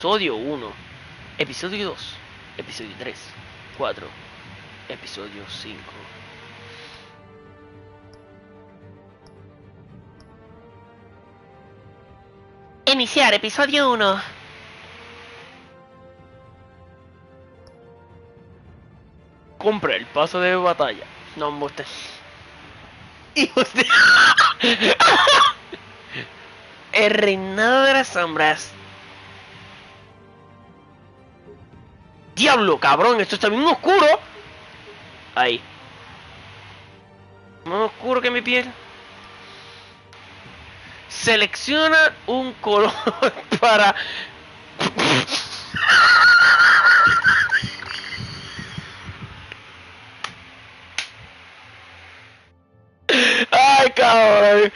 Episodio 1, Episodio 2, Episodio 3, 4, Episodio 5. Iniciar Episodio 1. Compra el paso de batalla. No me gusta. Y usted... El reinado de las sombras. ¡Diablo, cabrón! Esto está bien oscuro. Ahí. Más oscuro que mi piel. Selecciona un color para... ¡Ay, cabrón!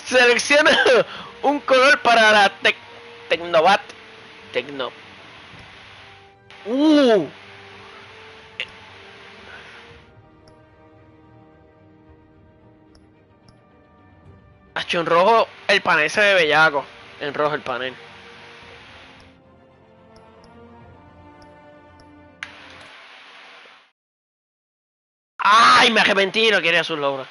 Selecciona un color para la Tecnobat. Tecno. Hacho, en rojo el panel se ve bellaco. En rojo el panel. ¡Ay! Me arrepentí, no quería sus logros.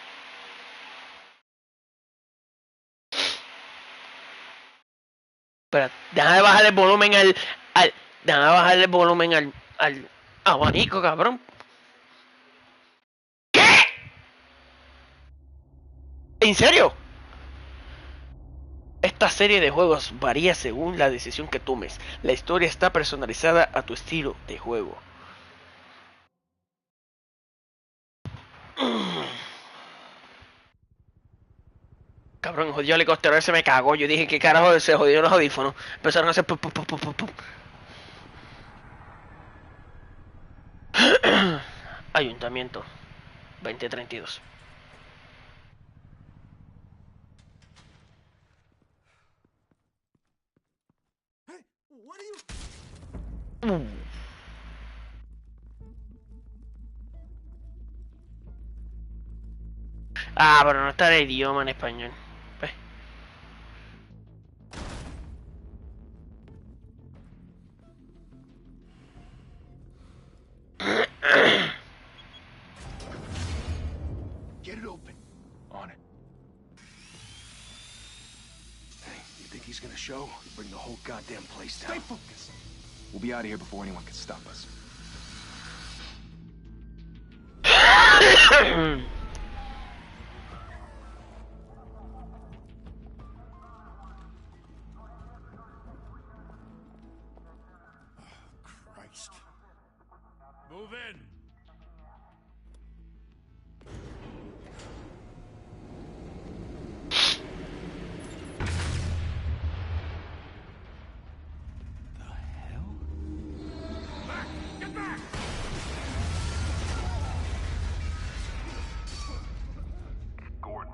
Espera, déjame bajar el volumen déjame bajar el volumen al abanico, cabrón. ¿Qué? ¿En serio? Esta serie de juegos varía según la decisión que tomes. La historia está personalizada a tu estilo de juego. Cabrón, jodido helicóptero ese me cagó. Yo dije, ¿qué carajo se jodió los audífonos? Empezaron a hacer pum, pum, pum, pum, pum. Ayuntamiento 2032. Ah, pero no está el idioma en español. Get it open. On it. Hey, you think he's gonna show? Bring the whole goddamn place down. Stay focused. We'll be out of here before anyone can stop us. Christ. Move in. The hell? Back! Get back! Gordon.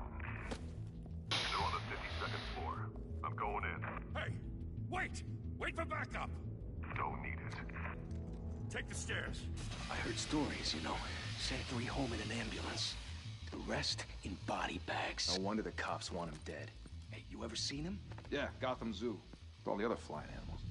They're on the 52nd floor. I'm going in. Hey! Wait! Wait for backup! Don't need it. Take the stairs. I heard stories, you know. Sent 3 home in an ambulance. The rest in body bags. No wonder the cops want him dead. Hey, you ever seen him? Yeah, Gotham Zoo. With all the other flying animals.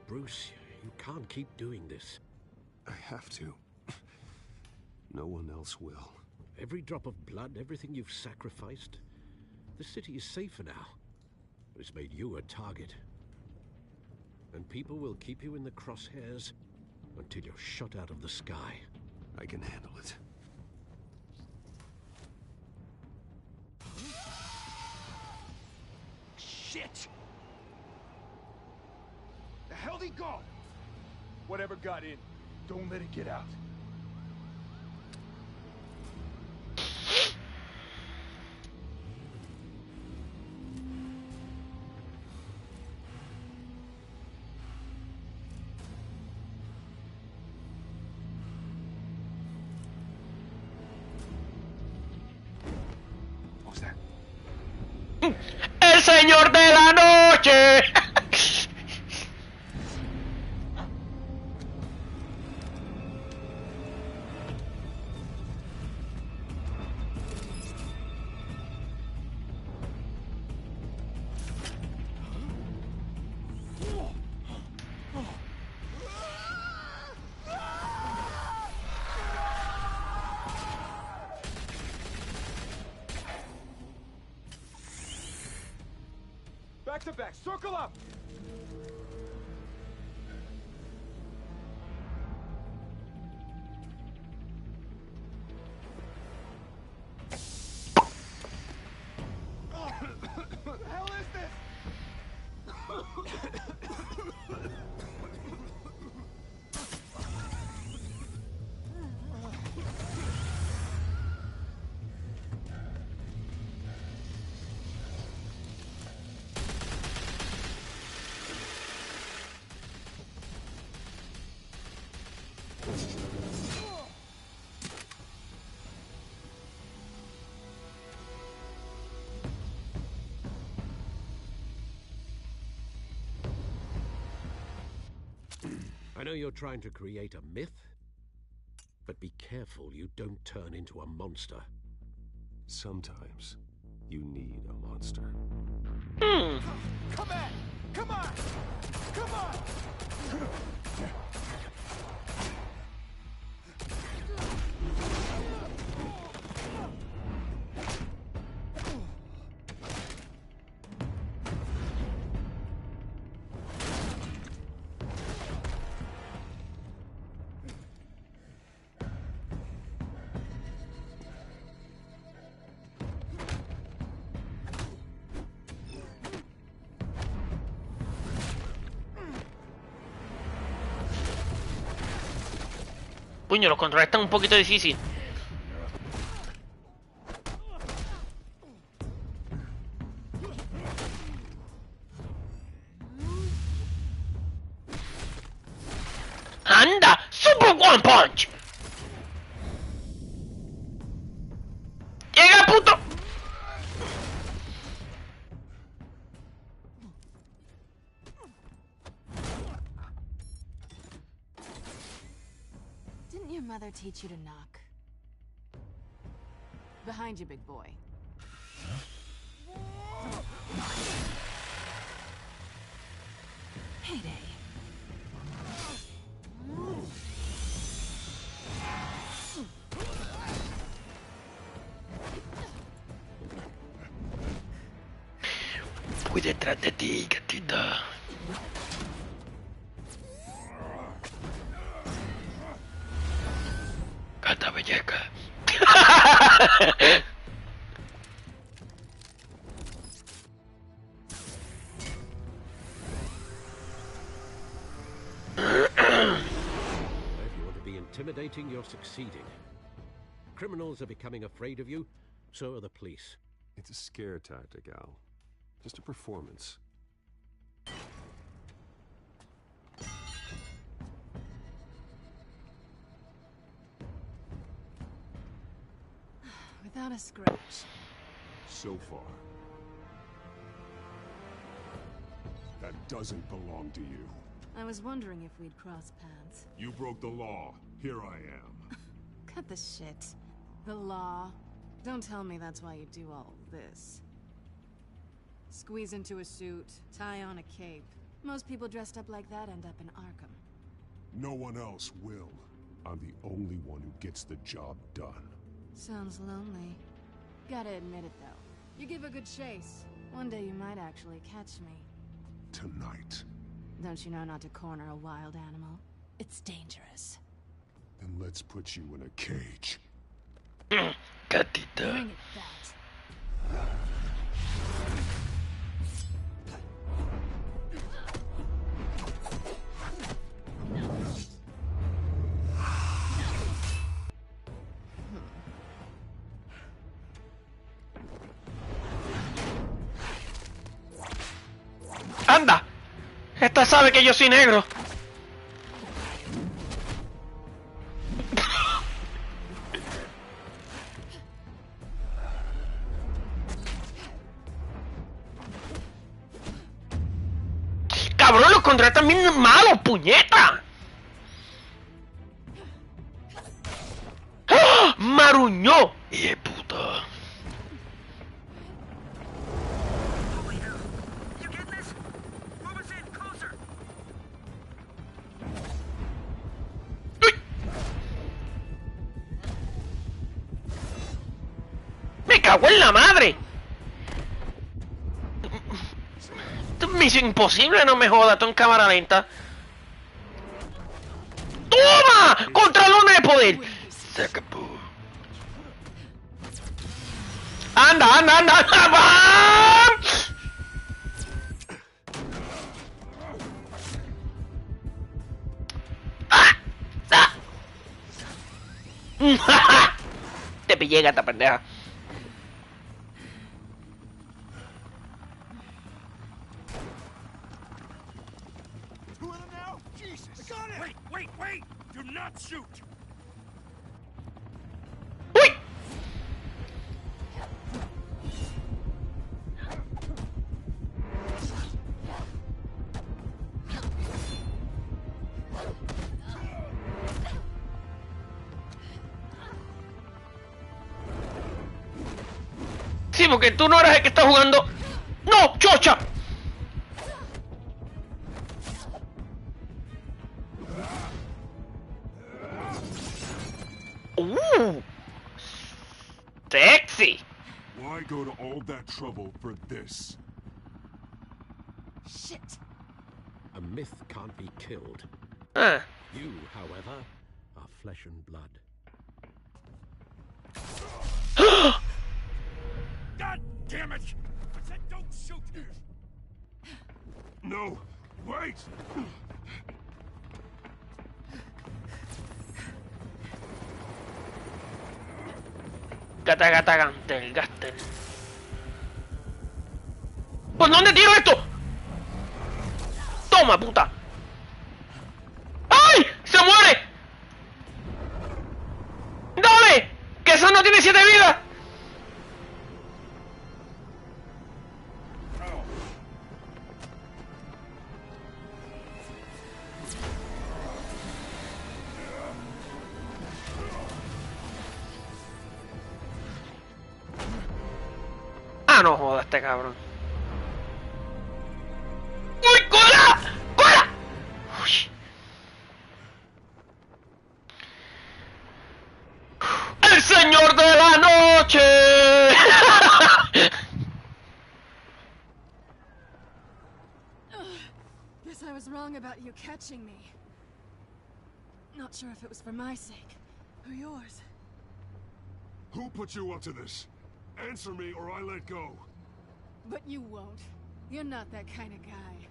Bruce, you can't keep doing this. I have to. No one else will. Every drop of blood, everything you've sacrificed. The city is safer now. It's made you a target. And people will keep you in the crosshairs until you're shot out of the sky. I can handle it. Shit! The hell'd he go? Whatever got in, don't let it get out. What was that? ¡El señor de la noche! Back to back, circle up! What the hell is this? I know you're trying to create a myth, but be careful you don't turn into a monster. Sometimes you need a monster. Come at! Come on! Come on! Puño, los controles están un poquito difíciles. ¡Anda! ¡Super One Punch! ¡Llega, puto! Didn't your mother teach you to knock? Behind you, big boy. Heyday. Voy detrás de ti, gatita. Gata belleca. If you want to be intimidating, you're succeeding. Criminals are becoming afraid of you, so are the police. It's a scare tactic, Al. Just a performance. Without a scratch. So far. That doesn't belong to you. I was wondering if we'd cross paths. You broke the law. Here I am. Cut the shit. The law. Don't tell me that's why you do all this. Squeeze into a suit, tie on a cape. Most people dressed up like that end up in Arkham. No one else will. I'm the only one who gets the job done. Sounds lonely. Gotta admit it, though. You give a good chase. One day you might actually catch me. Tonight. Don't you know not to corner a wild animal? It's dangerous. Then let's put you in a cage. Gatita. Bring it that. ¡Anda! Esta sabe que yo soy negro. Cabrón, los contras también malos, puñeta. ¡Ah! Maruñó. ¡Y puta! ¡Uy! ¡Me cago en la madre! Misión imposible, no me jodas, tú en cámara lenta. ¡Toma! ¡Contra lona de poder! ¡Anda, anda, anda! ¡Anda! ¡Va! ¡Ah! ¡Ah! Te pillé, gata pendeja. Wait! Do not shoot! ¡Uy! Sí, porque tú no eres el que está jugando. ¡No, chocha! Sexy. Why go to all that trouble for this? Shit. A myth can't be killed. Ah. You, however, are flesh and blood. God damn it! I said don't shoot! No, wait! Gata, gata, gantel, gastel. ¿Por dónde tiro esto? Toma, puta. ¡Ay! ¡Se muere! ¡Dale! ¡Que eso no tiene 7 vidas! Ah, no joda este cabrón. ¡Uy, cola! ¡Cola! Uy. ¡El señor de la noche! Guess I was wrong about you catching me. Not sure if it was for my sake or yours. Who put you up to this? Answer me or I let go. But you won't. You're not that kind of guy.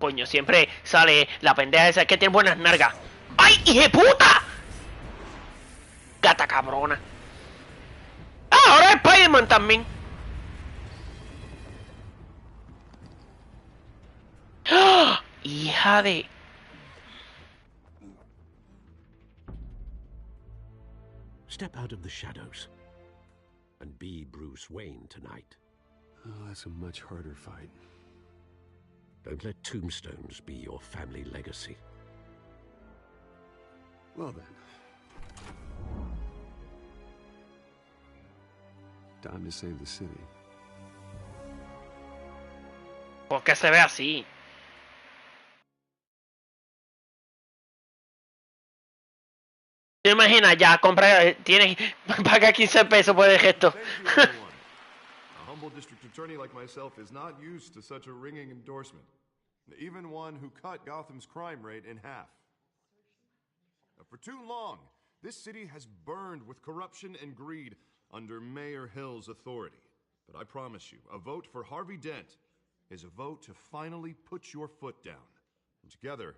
Coño, siempre sale la pendeja esa que tiene buenas nalgas. ¡Ay, hija de puta! Gata cabrona. Ah, ahora es Spider-Man también. ¡Ah! Hija de... Step out of the shadows and be Bruce Wayne tonight. Oh, that's a much harder fight. Don't let tombstones be your family legacy. Well then. Time to save the city. ¿Por qué se ve así? ¿Te imaginas? Ya, compra, tienes, paga 15 pesos por el gesto. Thank you, everyone. A humble district attorney like myself is not used to such a ringing endorsement. Even one who cut Gotham's crime rate in half. For too long, this city has burned with corruption and greed under Mayor Hill's authority. But I promise you, a vote for Harvey Dent is a vote to finally put your foot down. And together,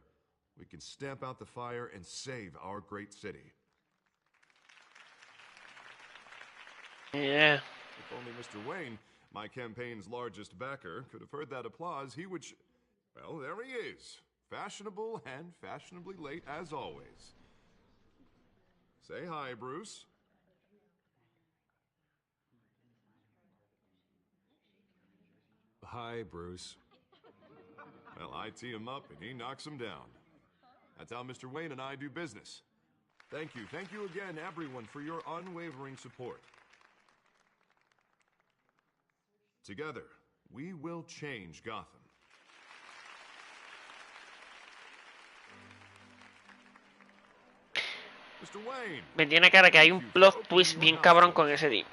we can stamp out the fire and save our great city. Yeah. If only Mr. Wayne my campaign's largest backer, could have heard that applause, he would well, there he is. Fashionable and fashionably late as always. Say hi, Bruce. Hi, Bruce. Well, I tee him up and he knocks him down. That's how Mr. Wayne and I do business. Thank you again, everyone, for your unwavering support. Together, we will change Gotham. Mr. Wayne. Me tiene cara que hay un plot twist bien cabrón con ese tipo.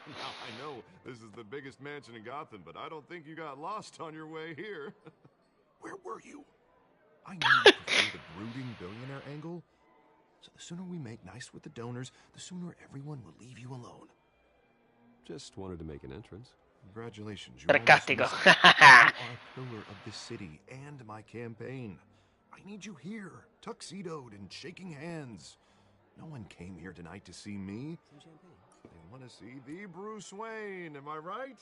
Now, I know this is the biggest mansion in Gotham, but I don't think you got lost on your way here. Where were you? I know you prefer the brooding billionaire angle. So the sooner we make nice with the donors, the sooner everyone will leave you alone. Just wanted to make an entrance. Congratulations, you Sarcástico. are a pillar of this city and my campaign. I need you here, tuxedoed and shaking hands. No one came here tonight to see me. They want to see the Bruce Wayne, am I right?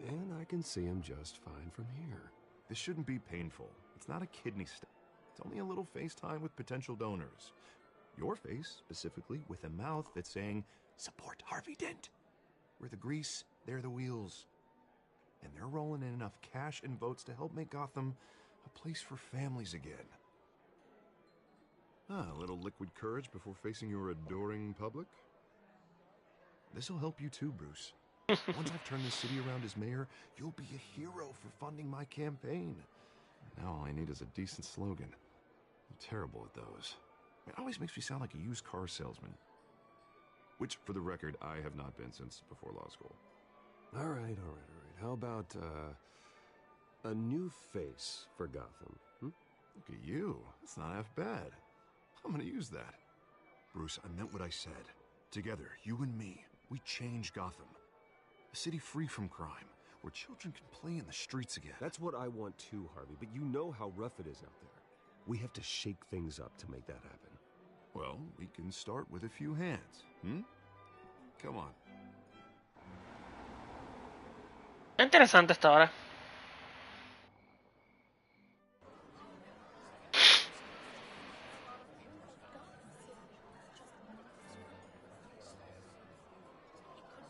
And I can see him just fine from here. This shouldn't be painful. It's not a kidney stone. It's only a little FaceTime with potential donors. Your face, specifically, with a mouth that's saying, support Harvey Dent. We're the grease, they're the wheels. And they're rolling in enough cash and votes to help make Gotham a place for families again. A little liquid courage before facing your adoring public. This'll help you too, Bruce. Once I've turned this city around as mayor, you'll be a hero for funding my campaign. Now all I need is a decent slogan. I'm terrible at those. It always makes me sound like a used car salesman. Which, for the record, I have not been since before law school. All right. How about, a new face for Gotham? Look at you. That's not half bad. I'm gonna use that. Bruce, I meant what I said. Together, you and me, we change Gotham. A city free from crime, where children can play in the streets again. That's what I want too, Harvey, but you know how rough it is out there. We have to shake things up to make that happen. Well, we can start with a few hands, Come on. Interesante esta hora.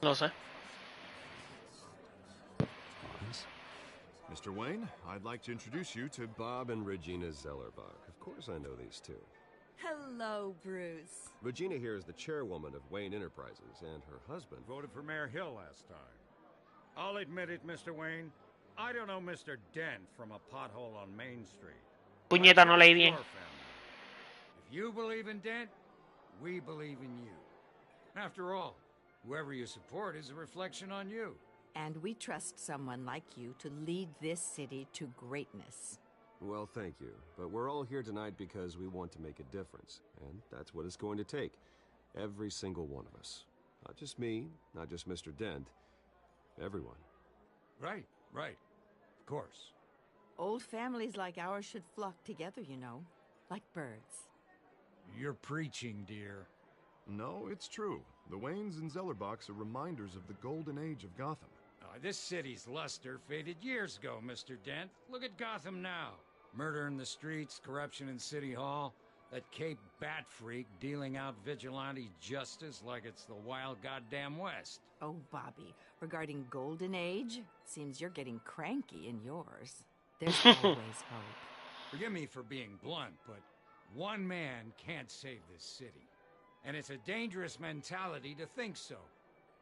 No sé. Mr. Wayne, I'd like to introduce you to Bob and Regina Zellerbach. Of course I know these two. Hello, Bruce. Regina here is the chairwoman of Wayne Enterprises, and her husband Voted for Mayor Hill last time. I'll admit it, Mr. Wayne. I don't know Mr. Dent from a pothole on Main Street. Puñeta, no leí bien. If you believe in Dent, we believe in you. After all, whoever you support is a reflection on you. And we trust someone like you to lead this city to greatness. Well, thank you. But we're all here tonight because we want to make a difference. And that's what it's going to take. Every single one of us. Not just me, not just Mr. Dent. Everyone. Right. Of course. Old families like ours should flock together, you know. Like birds. You're preaching, dear. No, it's true. The Waynes and Zellerbachs are reminders of the golden age of Gotham. This city's luster faded years ago, Mr. Dent. Look at Gotham now. Murder in the streets, corruption in City Hall, that Cape Bat freak dealing out vigilante justice like it's the wild goddamn West. Oh, Bobby, regarding Golden Age, seems you're getting cranky in yours. There's always hope. Forgive me for being blunt, but one man can't save this city. And it's a dangerous mentality to think so.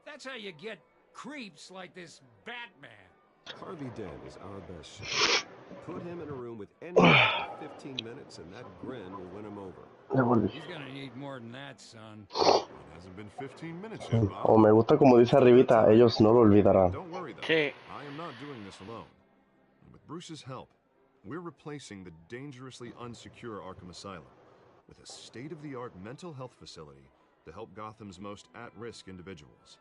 That's how you get creeps like this Batman. Harvey Dent is our best shot. Put him in a room with anyone for 15 minutes and that grin will win him over. He's gonna need more than that, son. It hasn't been 15 minutes yet, Bob. O me gusta como dice arribita, ellos no lo olvidarán. Don't worry though. Sí. I am not doing this alone. With Bruce's help, we're replacing the dangerously unsecure Arkham Asylum with a state-of-the-art mental health facility to help Gotham's most at-risk individuals.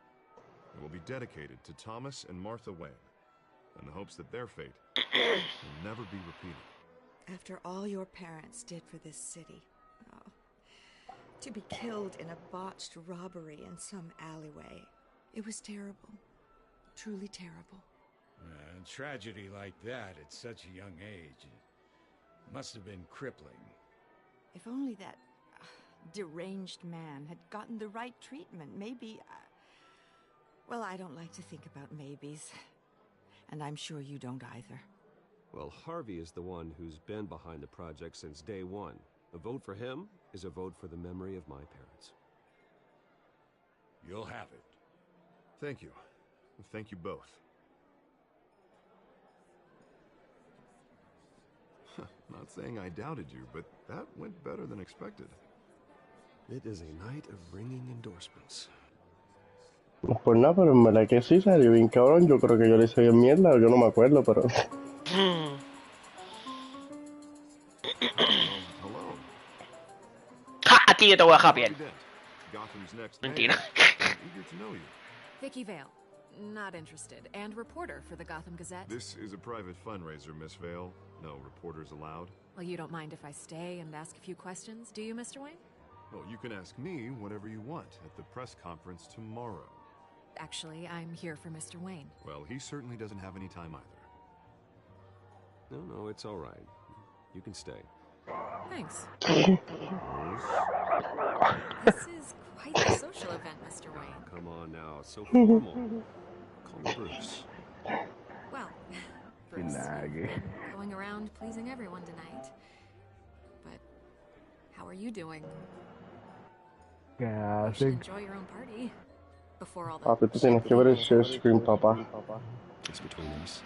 It will be dedicated to Thomas and Martha Wayne, in the hopes that their fate will never be repeated. After all your parents did for this city, to be killed in a botched robbery in some alleyway, it was terrible. truly terrible. A tragedy like that at such a young age must have been crippling. If only that deranged man had gotten the right treatment, maybe... Well, I don't like to think about maybes. And I'm sure you don't either. Well, Harvey is the one who's been behind the project since day one. A vote for him is a vote for the memory of my parents. You'll have it. Thank you. Thank you both. Not saying I doubted you, but that went better than expected. It is a night of ringing endorsements. Pues nada, pero en verdad que sí salió bien cabrón. Yo creo que yo le hice bien mierda, yo no me acuerdo, pero... Hello. Ja, a ti yo te voy a japear. Gotham's next Mentira. eager to know you. Vicky Vale. Not interested. And reporter for the Gotham Gazette. This is a private fundraiser, Miss Vale. No reporters allowed. Well, you don't mind if I stay and ask a few questions, do you, Mr. Wayne? Well, you can ask me whatever you want at the press conference tomorrow. Actually, I'm here for Mr. Wayne. Well, he certainly doesn't have any time either. No, it's all right. You can stay. Thanks. This is quite the social event, Mr. Wayne. Come on now, it's so formal. Call me Bruce. Well, Bruce, you've been going around pleasing everyone tonight. But how are you doing? You should enjoy your own party. Before all the... Papi, tú tienes que ver el share screen, papá. It's between us.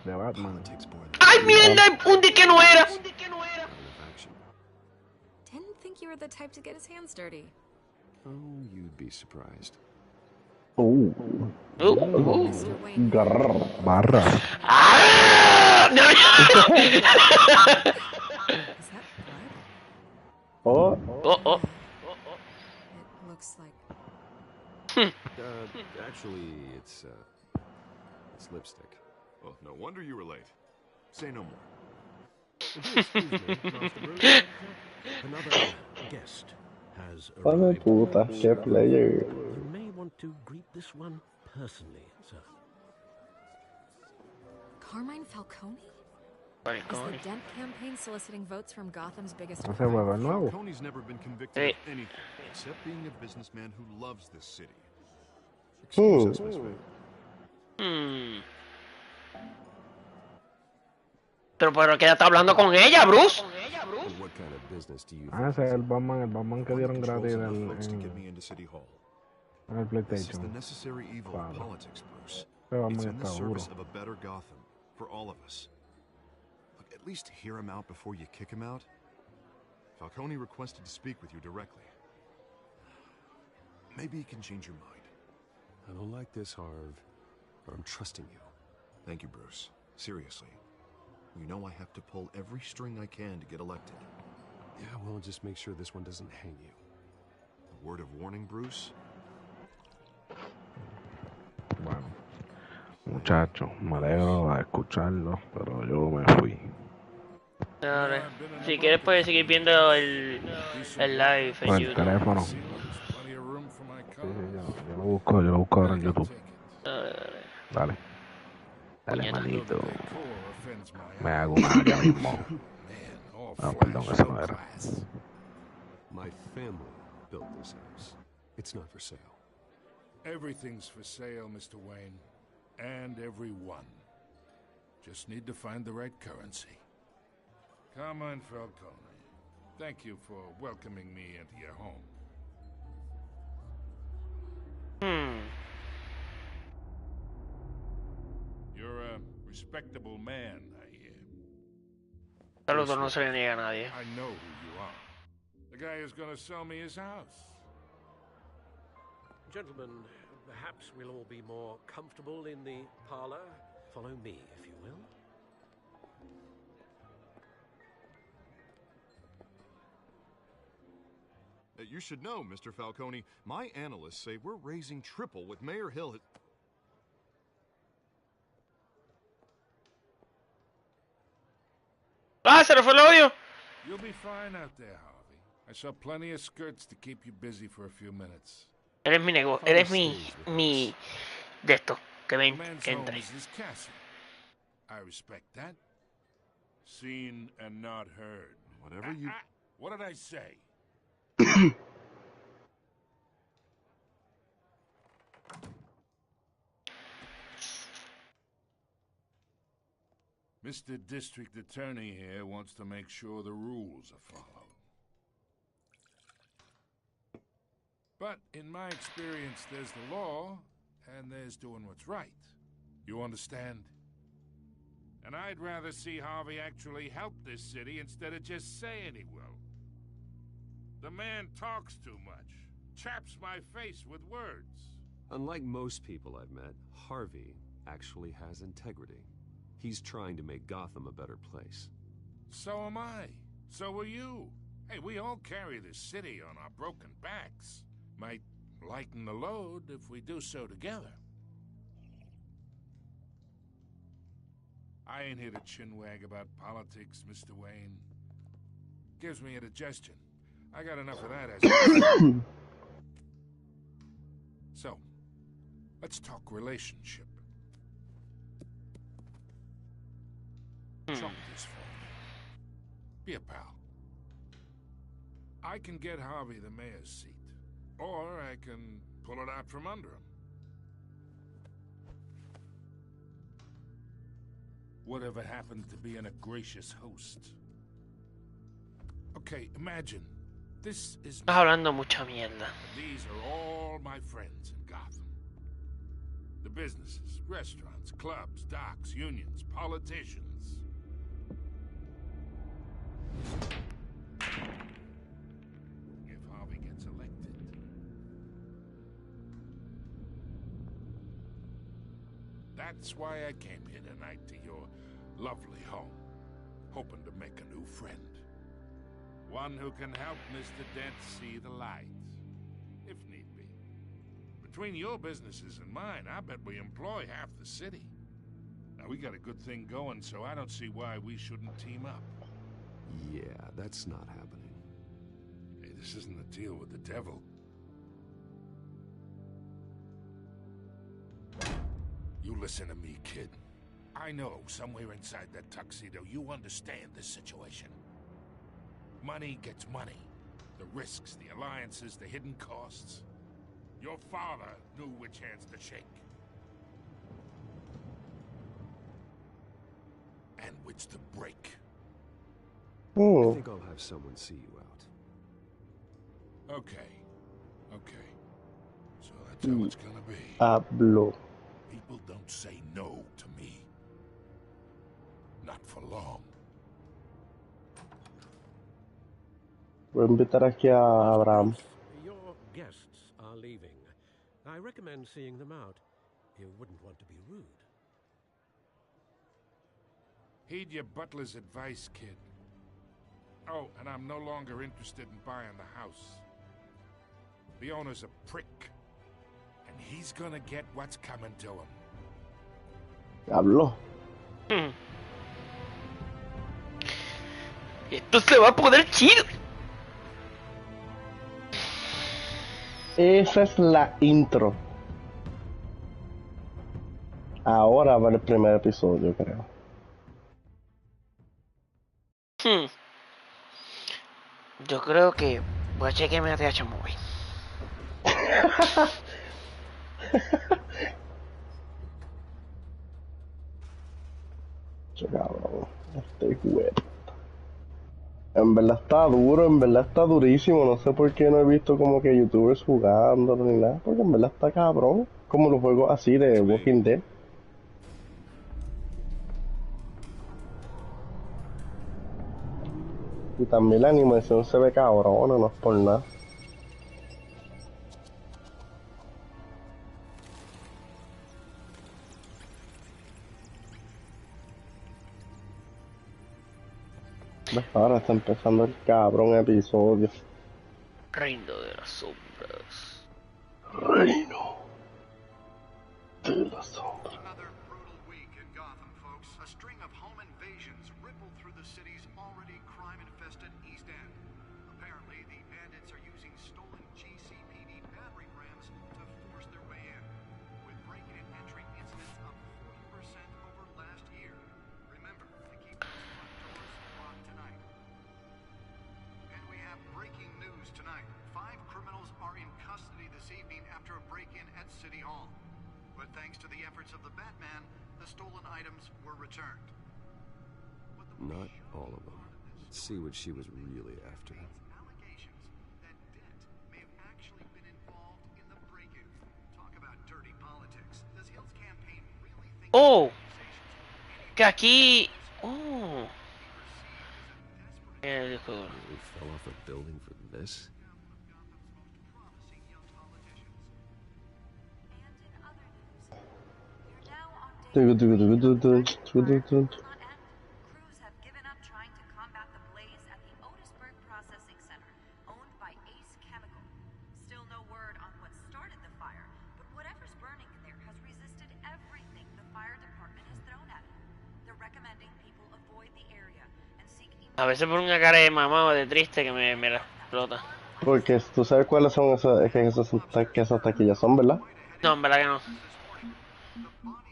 De Batman. ¡Ay, mierda! Un de que no era. Didn't think you were the type to get his hands dirty. Oh, you'd be surprised. Mr. Wayne. Barra. ¡Ah! No. Is that blood? Oh. It looks like... Actually, it's lipstick. Well, no wonder you were late. Say no more. Excuse me, Master Bruce. Another guest has Vale, arrived. puta, qué player. You may want to greet this one personally, sir. Carmine Falcone? Is the Dent campaign soliciting votes from Gotham's biggest... No se mueve nuevo. Falcone's never been convicted of anything except being a businessman who loves this city. Excuse us, Miss Vale. Pero que ella está hablando con ella, Bruce. What kind of business do you Ese es el Batman que dieron gratis Folks to get me into City Hall. en el This is the PlayStation. necessary evil of politics, Bruce. Ese Batman It's in the está service duro. of a better Gotham for all of us. Look, at least hear him out before you kick him out. Falcone requested to speak with you directly. Maybe he can change your mind. I don't like this, Harv, but I'm trusting you. Thank you, Bruce. Seriously. You know I have to pull every string I can to get elected. Yeah, well, just make sure this one doesn't hang you. A word of warning, Bruce? Bueno, muchachos, me alegro de escucharlo, pero yo me fui. Dale. Si quieres puedes seguir viendo el live en Con el YouTube. teléfono. Sí, yo lo busco ahora en YouTube. Dale. Dale, manito. Me hago una ya mismo. No, perdón, eso no era. My family built this house. It's not for sale. Everything's for sale, Mr. Wayne. And everyone. Just need to find the right currency. Carmine Falcone, thank you for welcoming me into your home. You're a respectable man, I hear. Saludos, no se le niega a nadie. I know who you are. The guy who's gonna sell me his house. Gentlemen, perhaps we'll all be more comfortable in the parlor. Follow me, if you will. You should know, Mr. Falcone, my analysts say we're raising triple with Mayor Hill. ¡Ah, se le fue el audio! You'll be fine out there, Harvey. I saw plenty of skirts to keep you busy for a few minutes. Eres mi negocio, eres mi de esto, Que ven, The man's que home entre. is his castle. I respect that. Seen and not heard. Whatever you... What did I say? Mr. District Attorney here wants to make sure the rules are followed. But in my experience, there's the law, and there's doing what's right. You understand? And I'd rather see Harvey actually help this city instead of just saying he will. The man talks too much, chaps my face with words. Unlike most people I've met, Harvey actually has integrity. He's trying to make Gotham a better place. So am I. So are you. Hey, we all carry this city on our broken backs. Might lighten the load if we do so together. I ain't here to chinwag about politics, Mr. Wayne. Gives me indigestion. I got enough of that as So, let's talk relationship. Chunk this for me. Be a pal. I can get Harvey the mayor's seat, or I can pull it out from under him. Whatever happened to being a gracious host? Okay, imagine. This is... Estás hablando mucha mierda. These are all my friends in Gotham. The businesses, restaurants, clubs, docks, unions, politicians. If Harvey gets elected... That's why I came here tonight to your lovely home, hoping to make a new friend. One who can help Mr. Dent see the light, if need be. Between your businesses and mine, I bet we employ half the city. Now, we got a good thing going, so I don't see why we shouldn't team up. Yeah, that's not happening. Hey, this isn't a deal with the devil. You listen to me, kid. I know somewhere inside that tuxedo you understand this situation. Money gets money. The risks, the alliances, the hidden costs. Your father knew which hands to shake. And which to break. I think I'll have someone see you out. Okay. Okay. So that's how it's gonna be. Hablo. People don't say no to me. Not for long. Voy a invitar aquí a Abraham. Your guests are leaving. I recommend seeing them out. You wouldn't want to be rude. Heed your butler's advice, kid. Oh, and I'm no longer interested in buying the house. The owner's a prick. And he's gonna get what's coming to him. Hablo. Esto se va a poner chido. Esa es la intro. Ahora va el primer episodio, creo. Yo creo que voy a chequearme a TH Movie. Che, cabrón, este juego. En verdad está duro, en verdad está durísimo. No sé por qué no he visto como que youtubers jugándolo ni nada. Porque en verdad está cabrón. Como los juegos así de Walking Dead. Y también la animación se ve cabrona, no es por nada. Ahora está empezando el cabrón episodio. Reino de las sombras. Reino de las sombras. Another brutal week in Gotham, folks. A string of home invasions rippled through the city's already crime-infested East End. Apparently, the bandits are using stolen GCPD battering rams to force their way in, with breaking and entering incidents thanks to the efforts of the Batman, the stolen items were returned. Not all of them. Let's see what she was really after. Allegations that Dent may have actually been involved in the break-in. Talk about dirty politics. Does Hill's campaign really think Oh, que aquí. Oh. We fell off a building for this? Do do do do do do do do. Crews have given up trying to combat the blaze at the Otisburg Processing Center, owned by Ace Chemical. Still no word on what started the fire, but whatever's burning in there has resisted everything the fire department has thrown at it. They're recommending people avoid the area and seek A veces por una cara de mamá o de triste que me la explota. Porque tú sabes cuáles son esas, que esas taquillas son, ¿verdad? No, en verdad que no.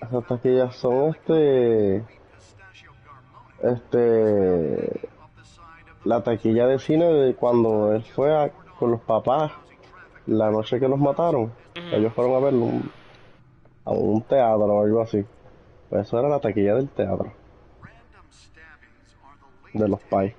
Esas taquillas son la taquilla de cine de cuando él fue con los papás la noche que los mataron. Ellos fueron a verlo a un teatro o algo así. Pues eso era la taquilla del teatro. De los pais.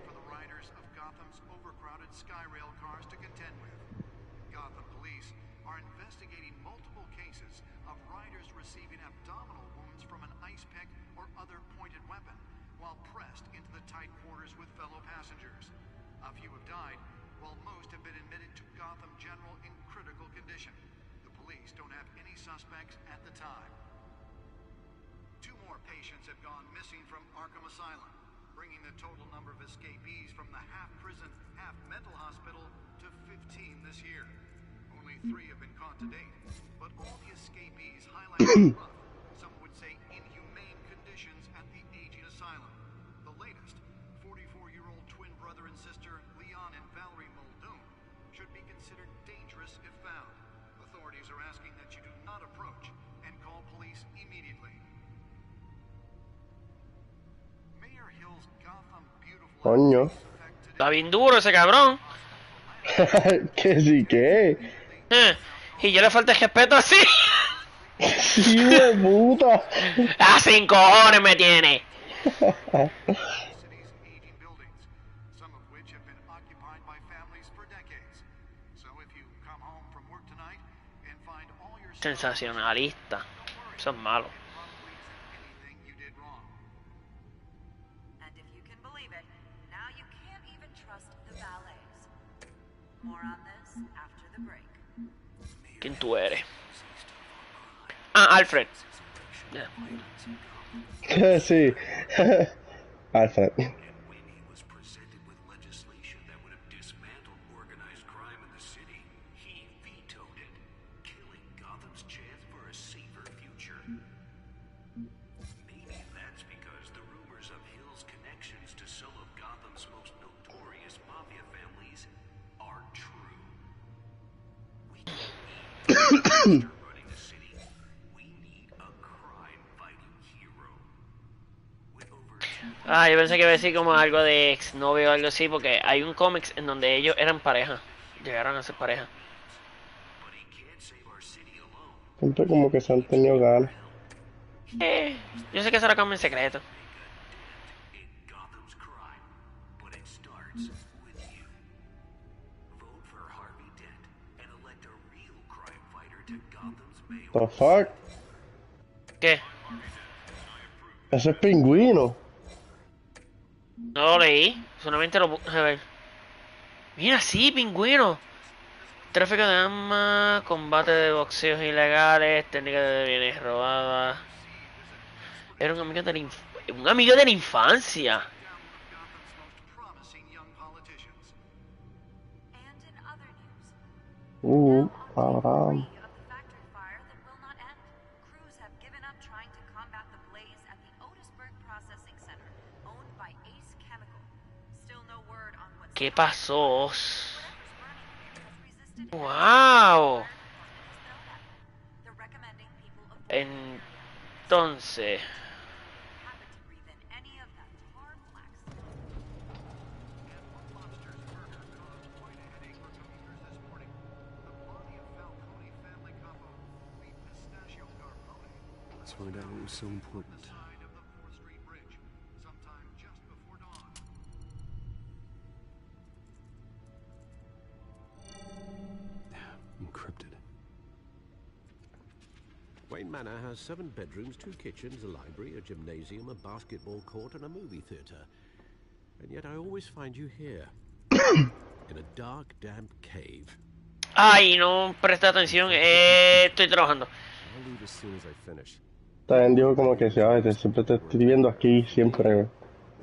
Suspects at the time. 2 more patients have gone missing from Arkham Asylum, bringing the total number of escapees from the half-prison, half-mental hospital to 15 this year. Only 3 have been caught to date, but all the escapees highlight rough, some would say inhumane conditions at the aging asylum. The latest, 44-year-old twin brother and sister Leon and Valerie Muldoon, should be considered dangerous if found. Authorities are asking that you do not approach and call police immediately. Mayor Hill's Gotham Beautiful. Coño. Está bien duro ese cabrón. ¿Qué sí qué? Y yo le falta el respeto así. Sí, de puta. A 5 cojones me tiene. Sensacionalista. Eso es malo. And if you can believe it, now you can't even trust the valets. More on this after the break. ¿Quién tú eres? Ah, Alfred. Yeah. Sí. Alfred. Ah, yo pensé que iba a decir como algo de exnovio o algo así, porque hay un cómics en donde ellos eran pareja. Llegaron a ser pareja. Siempre como que se han tenido ganas. Yo sé que eso era como en secreto. The fuck? ¿Qué? Ese es Pingüino. No lo leí, solamente lo puse a ver. Mira, sí, Pingüino. Tráfico de armas, combate de boxeos ilegales, técnica de bienes robadas. Era un amigo de la infancia. Cabrón. ¿Qué pasó? ¡Wow! Entonces... find out what was so important. Encrypted. Wayne Manor has 7 bedrooms, 2 kitchens, a library, a gymnasium, a basketball court, and a movie theater. And yet I always find you here, in a dark, damp cave. Ay, no presta atención, estoy trabajando. I'll leave as soon as I finish. También dijo como que siempre te estoy viendo aquí, siempre.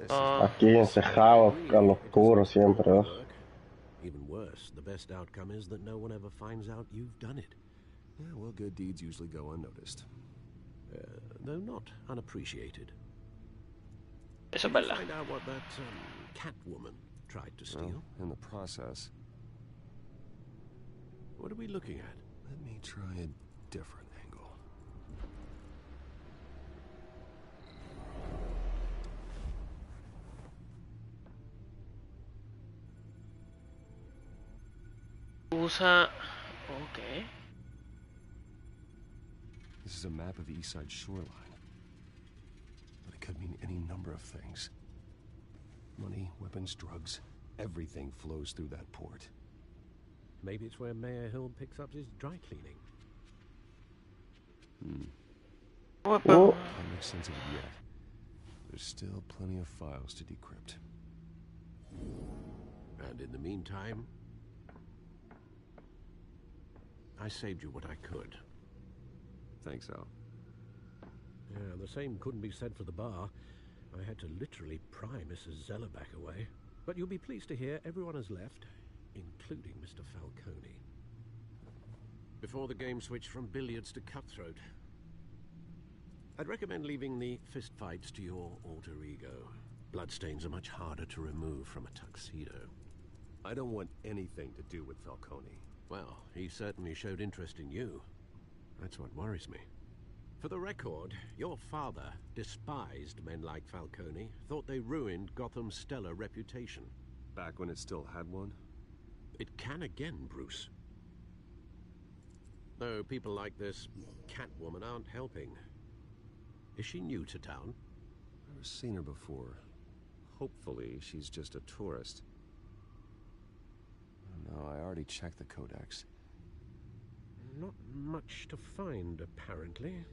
Aquí encejado, a lo oscuro, siempre. Even worse, the best outcome is that no one ever finds out you've done it. Yeah, well, good deeds usually go unnoticed. Though not unappreciated. Eso es verdad. Find out what that Catwoman tried to steal. Well, in the process. What are we looking at? Let me try a different angle. Usa... Okay. This is a map of the east side shoreline. But it could mean any number of things. Money, weapons, drugs, everything flows through that port. Maybe it's where Mayor Hill picks up his dry cleaning. Can't make sense of it yet. There's still plenty of files to decrypt. And in the meantime, I saved you what I could. Thanks, Al. Yeah, the same couldn't be said for the bar. I had to literally pry Mrs. Zellerback away. But you'll be pleased to hear everyone has left, including Mr. Falcone. Before the game switched from billiards to cutthroat. I'd recommend leaving the fistfights to your alter ego. Bloodstains are much harder to remove from a tuxedo. I don't want anything to do with Falcone. Well, he certainly showed interest in you. That's what worries me. For the record, your father despised men like Falcone, thought they ruined Gotham's stellar reputation. Back when it still had one? It can again, Bruce. Though people like this Catwoman aren't helping. Is she new to town? Never seen her before. Hopefully, she's just a tourist. No, I already checked the codex. Not much to find, apparently.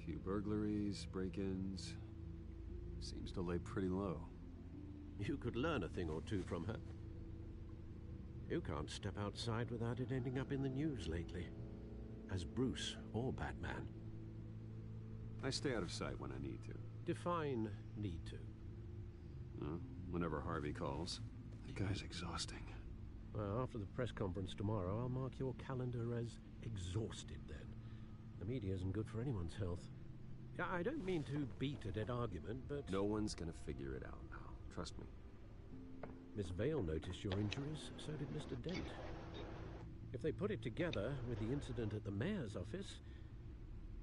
Few burglaries, break-ins. Seems to lay pretty low. You could learn a thing or two from her. You can't step outside without it ending up in the news lately. As Bruce or Batman. I stay out of sight when I need to. Define need to. Whenever Harvey calls. The guy's exhausting. Well, after the press conference tomorrow, I'll mark your calendar as exhausted then. The media isn't good for anyone's health. I don't mean to beat a dead argument, but... No one's gonna figure it out now. Trust me. Miss Vale noticed your injuries, so did Mr. Dent. If they put it together with the incident at the mayor's office,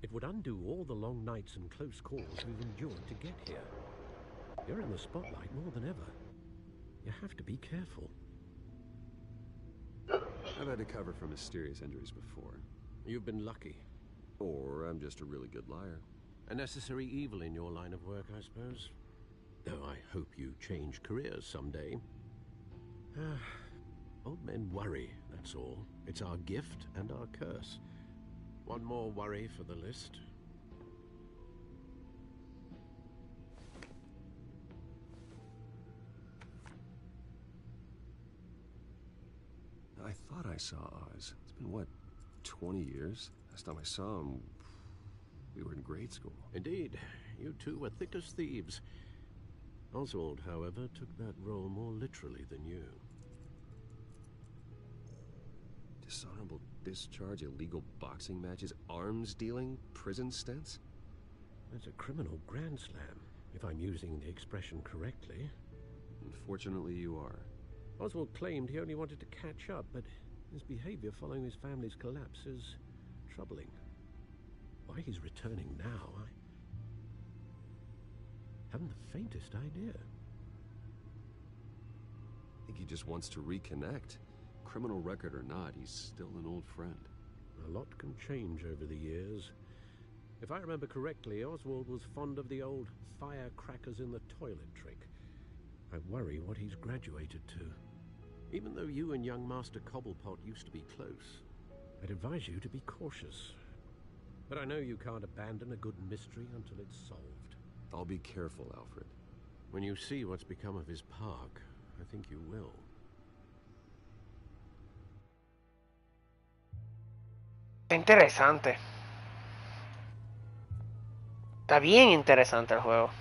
it would undo all the long nights and close calls we've endured to get here. You're in the spotlight more than ever. You have to be careful. I've had to cover for mysterious injuries before. You've been lucky. Or I'm just a really good liar. A necessary evil in your line of work, I suppose. Though I hope you change careers someday. Old men worry, that's all. It's our gift and our curse. One more worry for the list. I thought I saw Oz. It's been, what, 20 years? Last time I saw him, we were in grade school. Indeed. You two were thick as thieves. Oswald, however, took that role more literally than you. Dishonorable discharge, illegal boxing matches, arms dealing, prison stints? That's a criminal grand slam, if I'm using the expression correctly. Unfortunately, you are. Oswald claimed he only wanted to catch up, but his behavior following his family's collapse is troubling. Why he's returning now, I haven't the faintest idea. I think he just wants to reconnect. Criminal record or not, he's still an old friend. A lot can change over the years. If I remember correctly, Oswald was fond of the old firecrackers in the toilet trick. I worry what he's graduated to. Even though you and young Master Cobblepot used to be close, I'd advise you to be cautious. But I know you can't abandon a good mystery until it's solved. I'll be careful, Alfred. When you see what's become of his park, I think you will. Interesante. Está bien interesante el juego.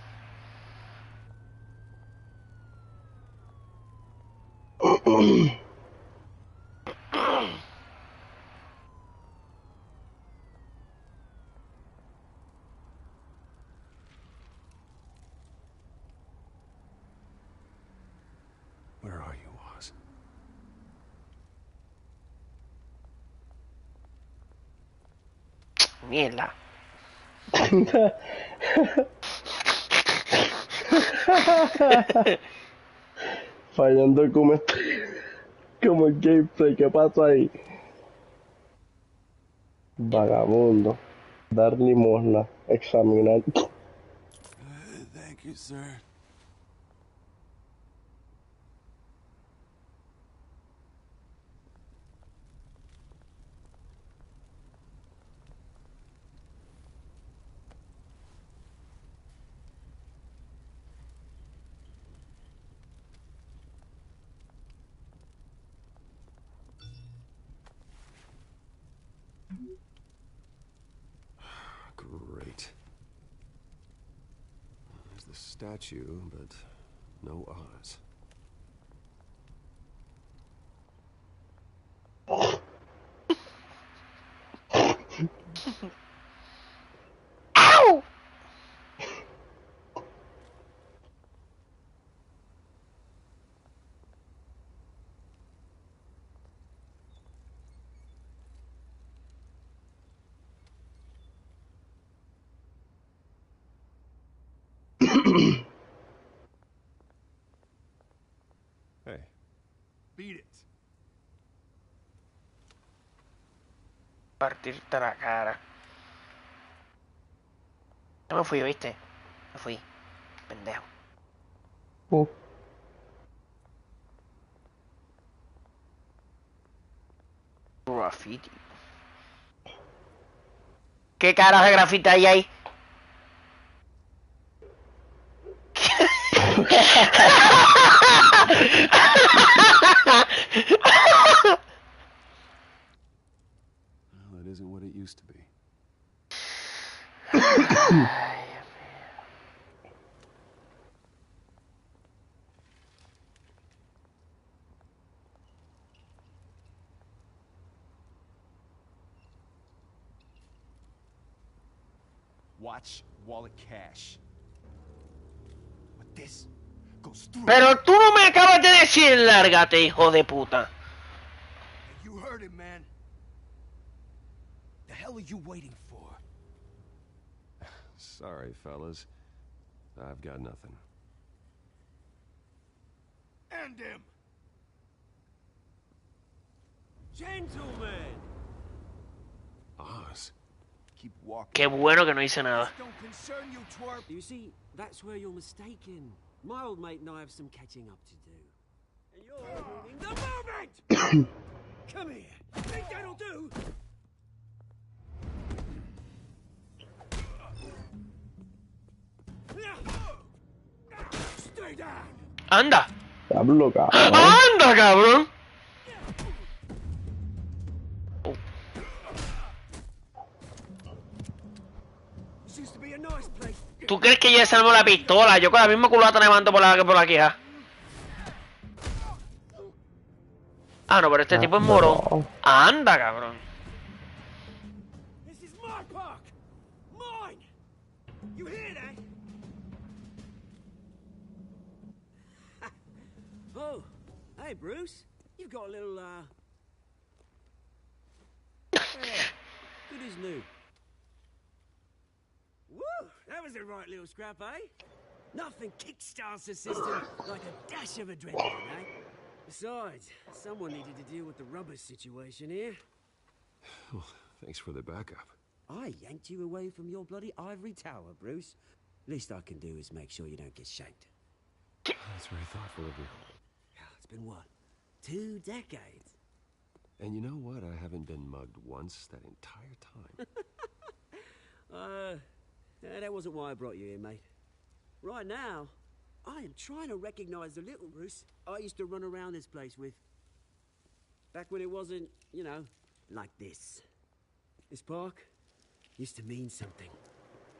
Where are you, Oz? Mierda. Fallando como como el gameplay, ¿qué pasa ahí? Vagabundo. Dar limosna. Examinar. Thank you, sir. Great. There's the statue, but no Oz. Ow! Hey. Beat it. Partirte la cara. Yo me fui, ¿viste? Me fui. Pendejo. Graffiti. ¿Qué carajo de grafiti hay ahí? Well, that isn't what it used to be. Watch wallet cash. But this goes through. Pero tú no me acabas de decir, lárgate, hijo de puta. You heard it, man. The hell are you waiting for? Sorry, fellas. I've got nothing. End him! Gentlemen! Oz. Keep walking. Qué bueno que no hice nada. Don't concern you, twerp. You see, that's where you're mistaken. My old mate and I have some catching up to do. And you're ruining the moment! Come here. Think that'll do? Stay down! Anda. Diablo, cabrón. Anda, cabrón. This used to be a nice place. ¿Tú crees que yo salvo la pistola? Yo con la misma culata levanto por la queja. Ah, no, pero este tipo es morón. Anda, cabrón. This is my park. Mine. You hear that? Oh, hey, Bruce. You've got a little, yeah, good as new. Woo! That was a right little scrap, eh? Nothing kickstarts the system like a dash of adrenaline, eh? Besides, someone needed to deal with the rubber situation here. Well, thanks for the backup. I yanked you away from your bloody ivory tower, Bruce. Least I can do is make sure you don't get shanked. That's very thoughtful of you. Yeah, it's been what? 2 decades. And you know what? I haven't been mugged once that entire time. That wasn't why I brought you here, mate. Right now, I am trying to recognize the little Bruce I used to run around this place with. Back when it wasn't, you know, like this. This park used to mean something.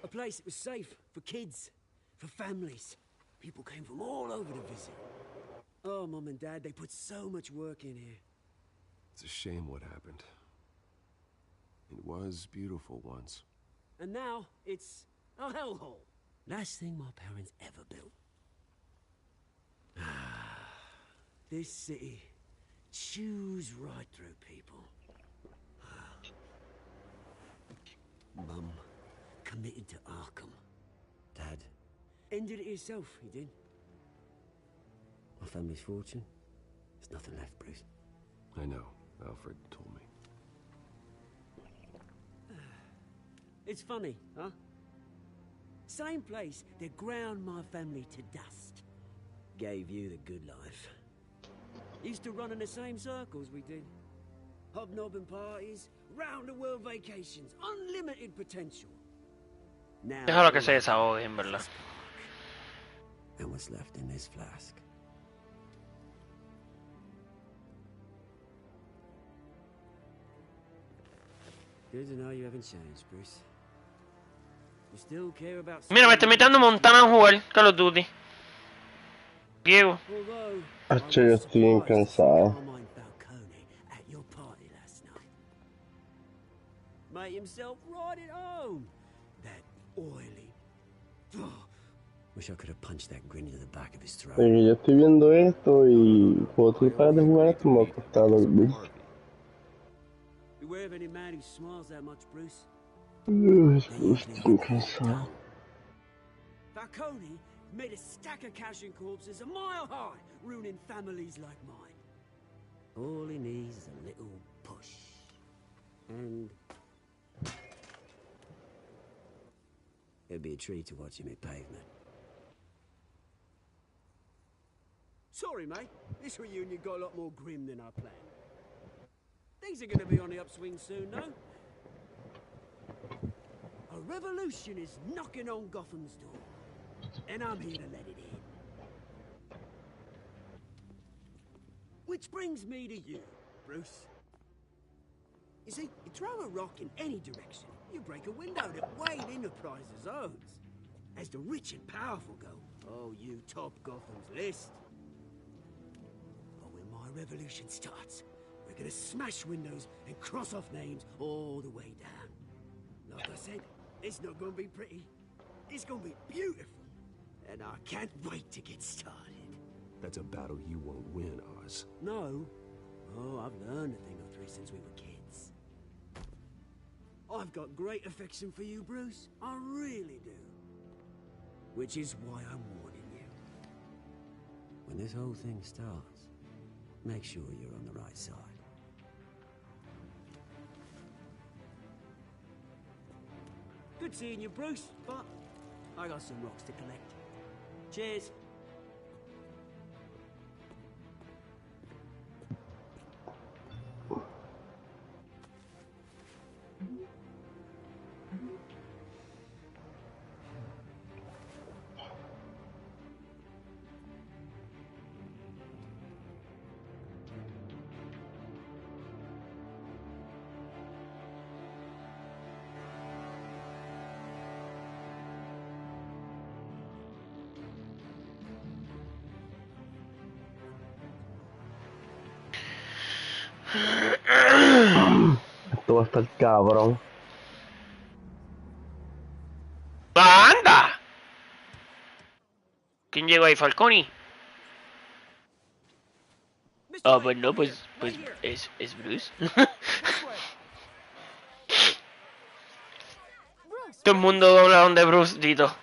A place that was safe for kids, for families. People came from all over to visit. Oh, Mum and Dad, they put so much work in here. It's a shame what happened. It was beautiful once. And now, it's a hellhole. Last thing my parents ever built. This city chews right through people. Mum committed to Arkham. Dad ended it himself, he did. My family's fortune, there's nothing left, Bruce. I know. Alfred told me. It's funny, huh? Same place that ground my family to dust. Gave you the good life. Used to run in the same circles we did. Hobnobbing parties, round-the-world vacations, unlimited potential. Now, Déjalo que se desahogue, en verdad. And what's left in this flask? Good to know you haven't changed, Bruce. You still care about... Mira, me estoy metiendo Montana a jugar Call of Duty. Diego. Yo estoy bien cansado. Made himself right at home. That oily. Wish I could have punched that grin into the back of his throat. Yo estoy viendo esto y cuando estoy para de jugar esto me ha costado dormir. Beware of any man who smiles that much, Bruce. Estoy cansado. Falcone made a stack of cashing corpses a mile high, ruining families like mine. All he needs is a little push. And it'd be a treat to watch him hit pavement. Sorry, mate. This reunion got a lot more grim than I planned. Things are going to be on the upswing soon, no? A revolution is knocking on Gotham's door, and I'm here to let it in. Which brings me to you, Bruce. You see, you throw a rock in any direction, you break a window that Wayne Enterprises owns. As the rich and powerful go, oh, you top Gotham's list. But when my revolution starts, we're gonna smash windows and cross off names all the way down. Like I said, it's not gonna be pretty. It's gonna be beautiful. And I can't wait to get started. That's a battle you won't win, Oz. No. Oh, I've learned a thing or three since we were kids. I've got great affection for you, Bruce. I really do. Which is why I'm warning you. When this whole thing starts, make sure you're on the right side. Good seeing you, Bruce, but I got some rocks to collect. Cheers. Esto va a estar cabrón. ¡Anda! ¿Quién llegó ahí? ¿Falcone? Ah, pues no, pues es Bruce. Todo el mundo dobla donde Bruce, Dito.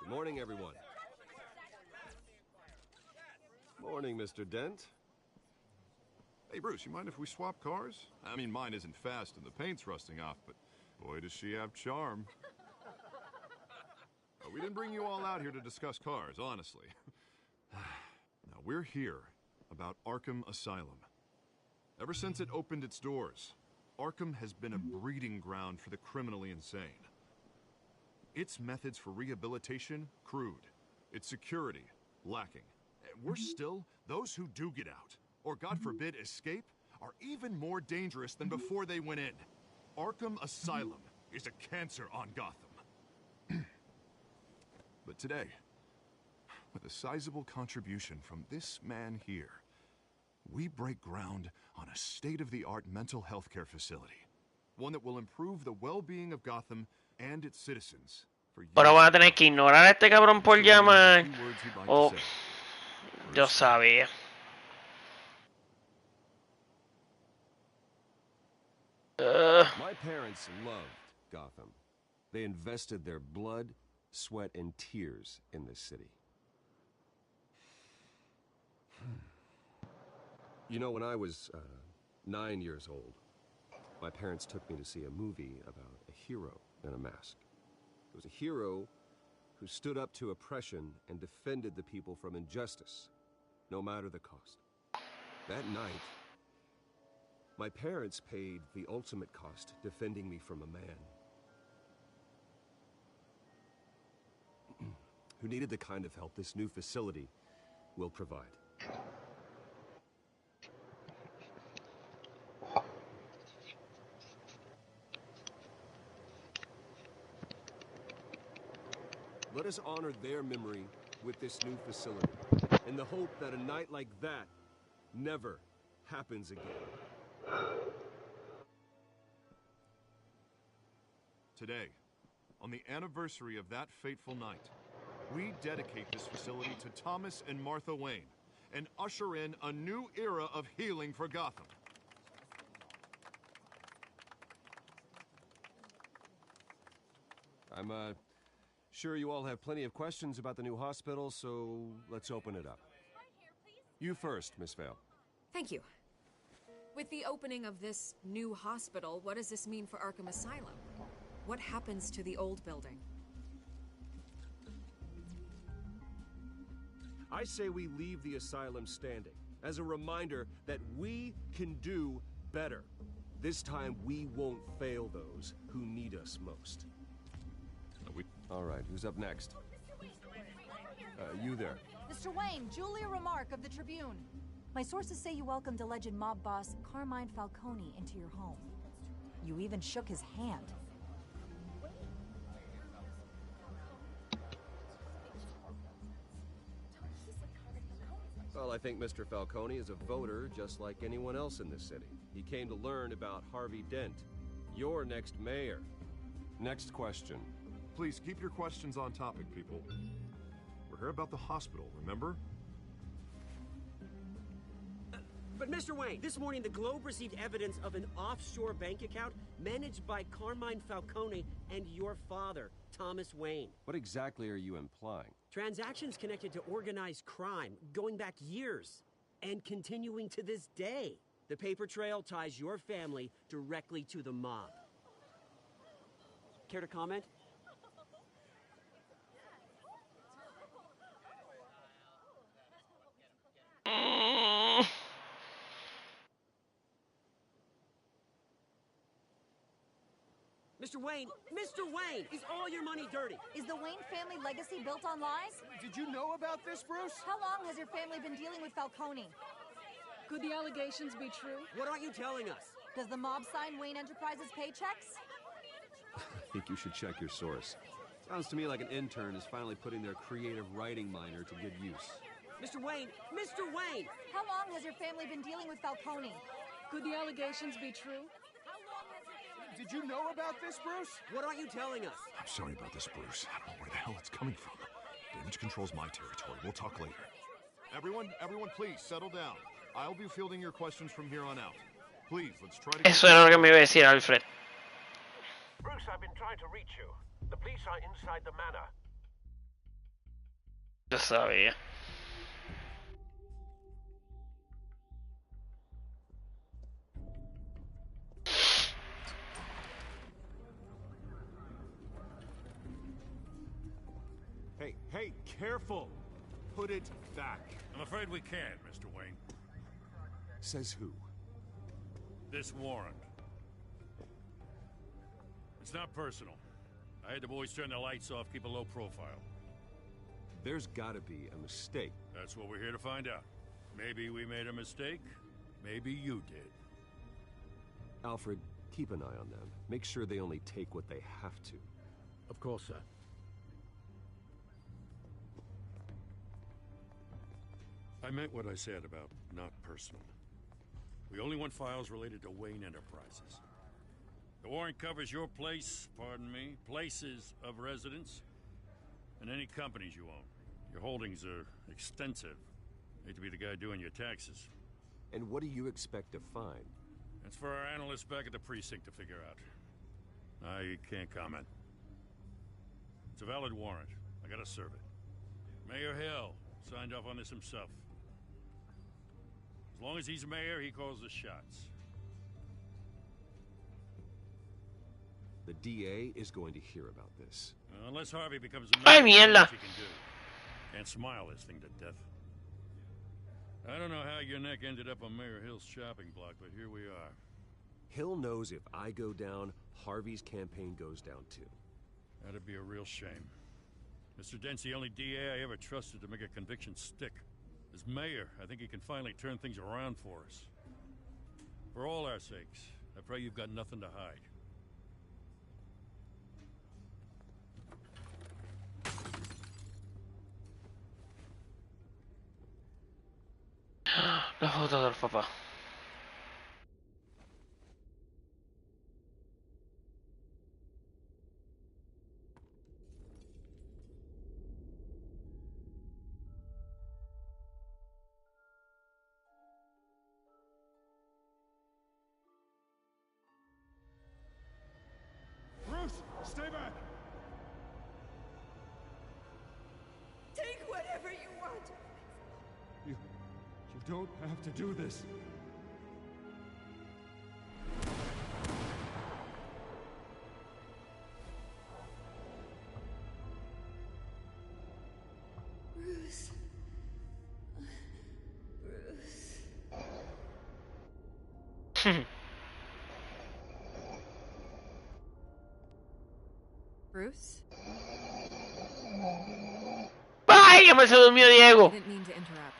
Good morning, everyone. Morning, Mr. Dent. Hey, Bruce, you mind if we swap cars? I mean, mine isn't fast and the paint's rusting off, but boy, does she have charm. We didn't bring you all out here to discuss cars, honestly. Now, we're here about Arkham Asylum. Ever since it opened its doors, Arkham has been a breeding ground for the criminally insane. Its methods for rehabilitation, crude. Its security, lacking. Worse still, those who do get out, or God forbid escape, are even more dangerous than before they went in. Arkham Asylum is a cancer on Gotham. But today, with a sizable contribution from this man here, we break ground on a state-of-the-art mental health care facility. One that will improve the well-being of Gotham and its citizens. Ahora van a tener que ignorar a este cabrón por llamar. Oh, yo sabía. My parents loved Gotham. They invested their blood, sweat, and tears in this city. You know, when I was 9 years old, my parents took me to see a movie about a hero in a mask. It was a hero who stood up to oppression and defended the people from injustice, no matter the cost. That night, my parents paid the ultimate cost defending me from a man who needed the kind of help this new facility will provide. Let us honor their memory with this new facility, in the hope that a night like that never happens again. Today, on the anniversary of that fateful night, we dedicate this facility to Thomas and Martha Wayne and usher in a new era of healing for Gotham. I'm sure you all have plenty of questions about the new hospital, so let's open it up. You first, Miss Vale. Thank you. With the opening of this new hospital, what does this mean for Arkham Asylum? What happens to the old building? I say we leave the asylum standing, as a reminder that we can do better. This time, we won't fail those who need us most. All right, who's up next? You there. Mr. Wayne, Julia Remark of the Tribune. My sources say you welcomed alleged mob boss Carmine Falcone into your home. You even shook his hand. Well, I think Mr. Falcone is a voter just like anyone else in this city. He came to learn about Harvey Dent, your next mayor. Next question. Please keep your questions on topic, people. We're here about the hospital, remember? But Mr. Wayne, this morning the Globe received evidence of an offshore bank account managed by Carmine Falcone and your father, Thomas Wayne. What exactly are you implying? Transactions connected to organized crime, going back years, and continuing to this day. The paper trail ties your family directly to the mob. Care to comment? Mr. Wayne, is all your money dirty? Is the Wayne family legacy built on lies? Did you know about this, Bruce? How long has your family been dealing with Falcone? Could the allegations be true? What aren't you telling us? Does the mob sign Wayne Enterprises paychecks? I think you should check your source. Sounds to me like an intern is finally putting their creative writing minor to good use. Mr. Wayne! How long has your family been dealing with Falcone? Could the allegations be true? Did you know about this, Bruce? What aren't you telling us? I'm sorry about this, Bruce. I don't know where the hell it's coming from. Damage control's my territory. We'll talk later. Everyone, please, settle down. I'll be fielding your questions from here on out. Please, let's try to... Eso era lo que me iba a decir, Alfred. Bruce, I've been trying to reach you. The police are inside the manor. Yo sabía. Hey, careful! Put it back. I'm afraid we can't, Mr. Wayne. Says who? This warrant. It's not personal. I had the boys turn the lights off, keep a low profile. There's gotta be a mistake. That's what we're here to find out. Maybe we made a mistake. Maybe you did. Alfred, keep an eye on them. Make sure they only take what they have to. Of course, sir. I meant what I said about not personal. We only want files related to Wayne Enterprises. The warrant covers your place, pardon me, places of residence, and any companies you own. Your holdings are extensive. Hate to be the guy doing your taxes. And what do you expect to find? That's for our analysts back at the precinct to figure out. I can't comment. It's a valid warrant. I gotta serve it. Mayor Hill signed off on this himself. As long as he's mayor, he calls the shots. The DA is going to hear about this. Unless Harvey becomes a mayor, Ay, mierda. nothing he can do. Can't smile this thing to death. I don't know how your neck ended up on Mayor Hill's shopping block, but here we are. Hill knows if I go down, Harvey's campaign goes down too. That'd be a real shame. Mr. Dent's the only DA I ever trusted to make a conviction stick. As mayor, I think he can finally turn things around for us. For all our sakes, I pray you've got nothing to hide. La foto del papá. Bruce, stay back! Take whatever you want. You don't have to do this. Bruce. Bruce? ¡Ay, que me se durmió I Diego! didn't mean to interrupt.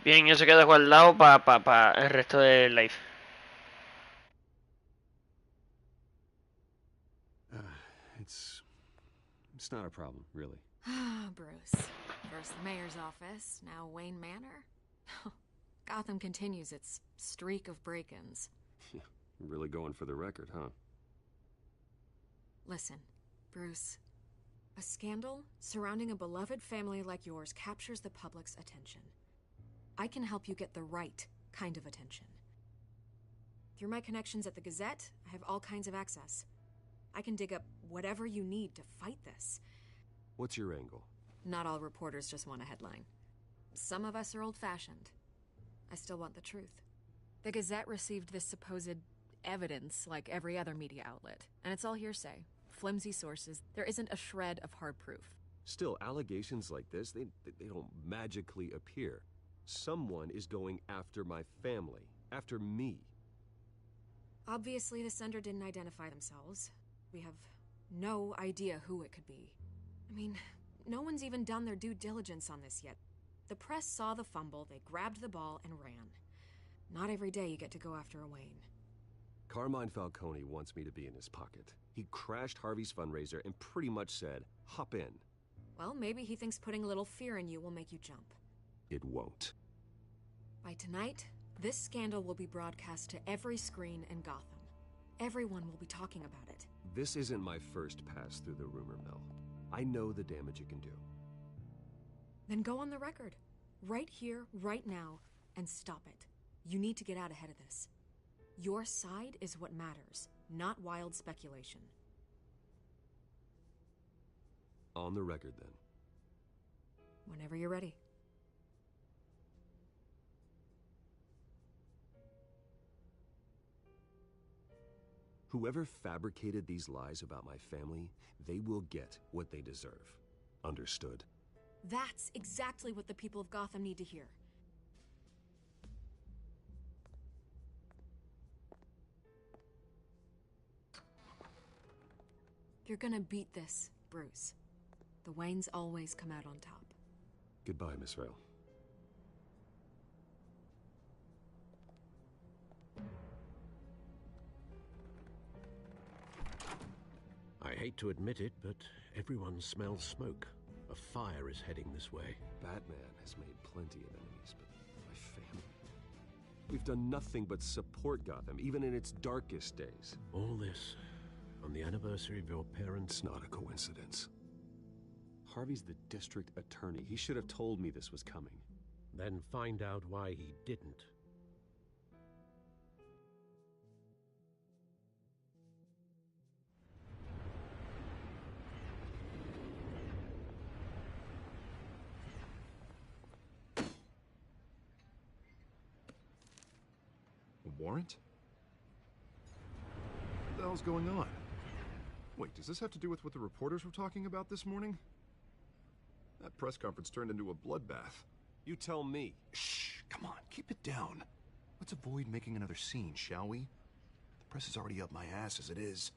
Bien, eso queda guardado para el resto del live. It's not a problem, really. Ah, Bruce. First the mayor's office, now Wayne Manor. Gotham continues its streak of break-ins. Really going for the record, huh? Listen, Bruce. A scandal surrounding a beloved family like yours captures the public's attention. I can help you get the right kind of attention. Through my connections at the Gazette, I have all kinds of access. I can dig up whatever you need to fight this. What's your angle? Not all reporters just want a headline. Some of us are old-fashioned. I still want the truth. The Gazette received this supposed evidence like every other media outlet, and it's all hearsay. Flimsy sources. There isn't a shred of hard proof. Still, allegations like this, they don't magically appear. Someone is going after my family, after me. Obviously, the sender didn't identify themselves. We have no idea who it could be. I mean, no one's even done their due diligence on this yet. The press saw the fumble, they grabbed the ball and ran. Not every day you get to go after a Wayne. Carmine Falcone wants me to be in his pocket. He crashed Harvey's fundraiser and pretty much said, hop in. Well, maybe he thinks putting a little fear in you will make you jump. It won't. By tonight, this scandal will be broadcast to every screen in Gotham. Everyone will be talking about it. This isn't my first pass through the rumor mill. I know the damage it can do. Then go on the record. Right here, right now, and stop it. You need to get out ahead of this. Your side is what matters, not wild speculation. On the record, then. Whenever you're ready. Whoever fabricated these lies about my family, they will get what they deserve. Understood? That's exactly what the people of Gotham need to hear. You're gonna beat this, Bruce. The Waynes always come out on top. Goodbye, Miss Vale. I hate to admit it, but everyone smells smoke. A fire is heading this way. Batman has made plenty of enemies, but my family... We've done nothing but support Gotham, even in its darkest days. All this on the anniversary of your parents' It's not a coincidence. Harvey's the district attorney. He should have told me this was coming. Then find out why he didn't. A warrant? What the hell's going on? Wait, does this have to do with what the reporters were talking about this morning? That press conference turned into a bloodbath. You tell me. Shh, come on, keep it down. Let's avoid making another scene, shall we? The press is already up my ass as it is.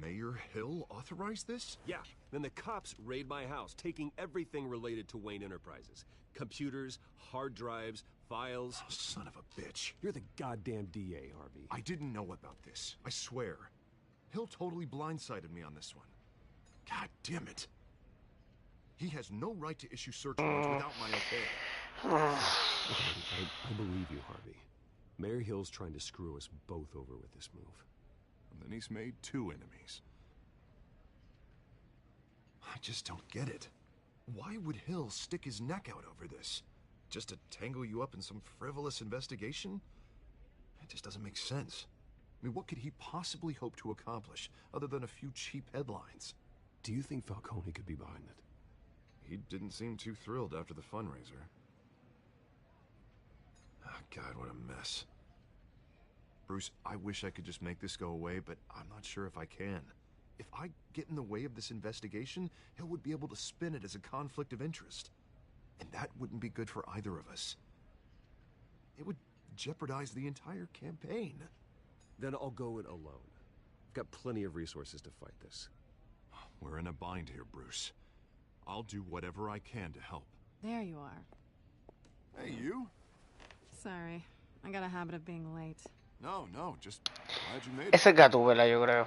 Mayor Hill authorized this? Yeah, then the cops raid my house, taking everything related to Wayne Enterprises. Computers, hard drives, files. Oh, son of a bitch. You're the goddamn DA, Harvey. I didn't know about this. I swear. Hill totally blindsided me on this one. God damn it. He has no right to issue search warrants without my okay. I believe you, Harvey. Mayor Hill's trying to screw us both over with this move. And then he's made 2 enemies. I just don't get it. Why would Hill stick his neck out over this? Just to tangle you up in some frivolous investigation? It just doesn't make sense. I mean, what could he possibly hope to accomplish other than a few cheap headlines? Do you think Falcone could be behind it? He didn't seem too thrilled after the fundraiser. Oh, God, what a mess. Bruce, I wish I could just make this go away, but I'm not sure if I can. If I get in the way of this investigation, Hill would be able to spin it as a conflict of interest. And that wouldn't be good for either of us. It would jeopardize the entire campaign. Then I'll go it alone. I've got plenty of resources to fight this. We're in a bind here, Bruce. I'll do whatever I can to help. There you are. Hey, you? Sorry. I got a habit of being late. No, just glad you made it. Esa es Gatúbela, yo creo.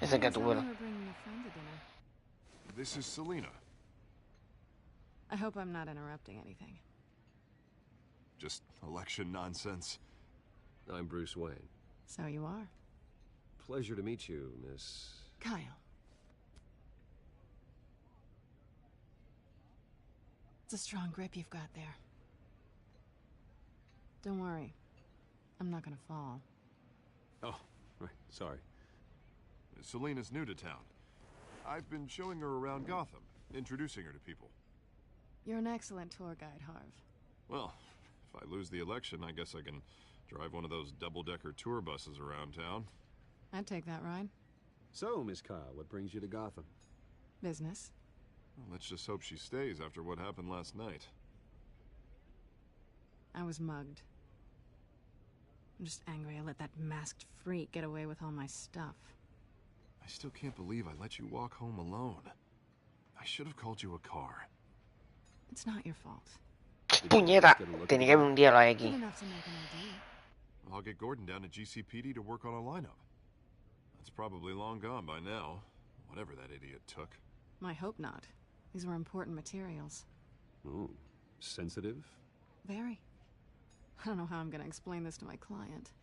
Esa es Gatúbela. This is Selina. I hope I'm not interrupting anything. Just election nonsense. I'm Bruce Wayne. So you are. Pleasure to meet you, Miss... Kyle. It's a strong grip you've got there. Don't worry. I'm not gonna fall. Oh, right. Sorry. Selina's new to town. I've been showing her around Gotham, introducing her to people. You're an excellent tour guide, Harv. Well, if I lose the election, I guess I can drive one of those double-decker tour buses around town. I'd take that ride. So, Miss Kyle, what brings you to Gotham? Business. Well, let's just hope she stays after what happened last night. I was mugged. I'm just angry I let that masked freak get away with all my stuff. I still can't believe I let you walk home alone. I should have called you a car. It's not your fault. Puñeta, tenía que haber un diálogo aquí. Good enough to make an ID. I'll get Gordon down to GCPD to work on a lineup. That's probably long gone by now, whatever that idiot took. I hope not. These were important materials. Ooh, sensitive? Very. I don't know how I'm gonna explain this to my client.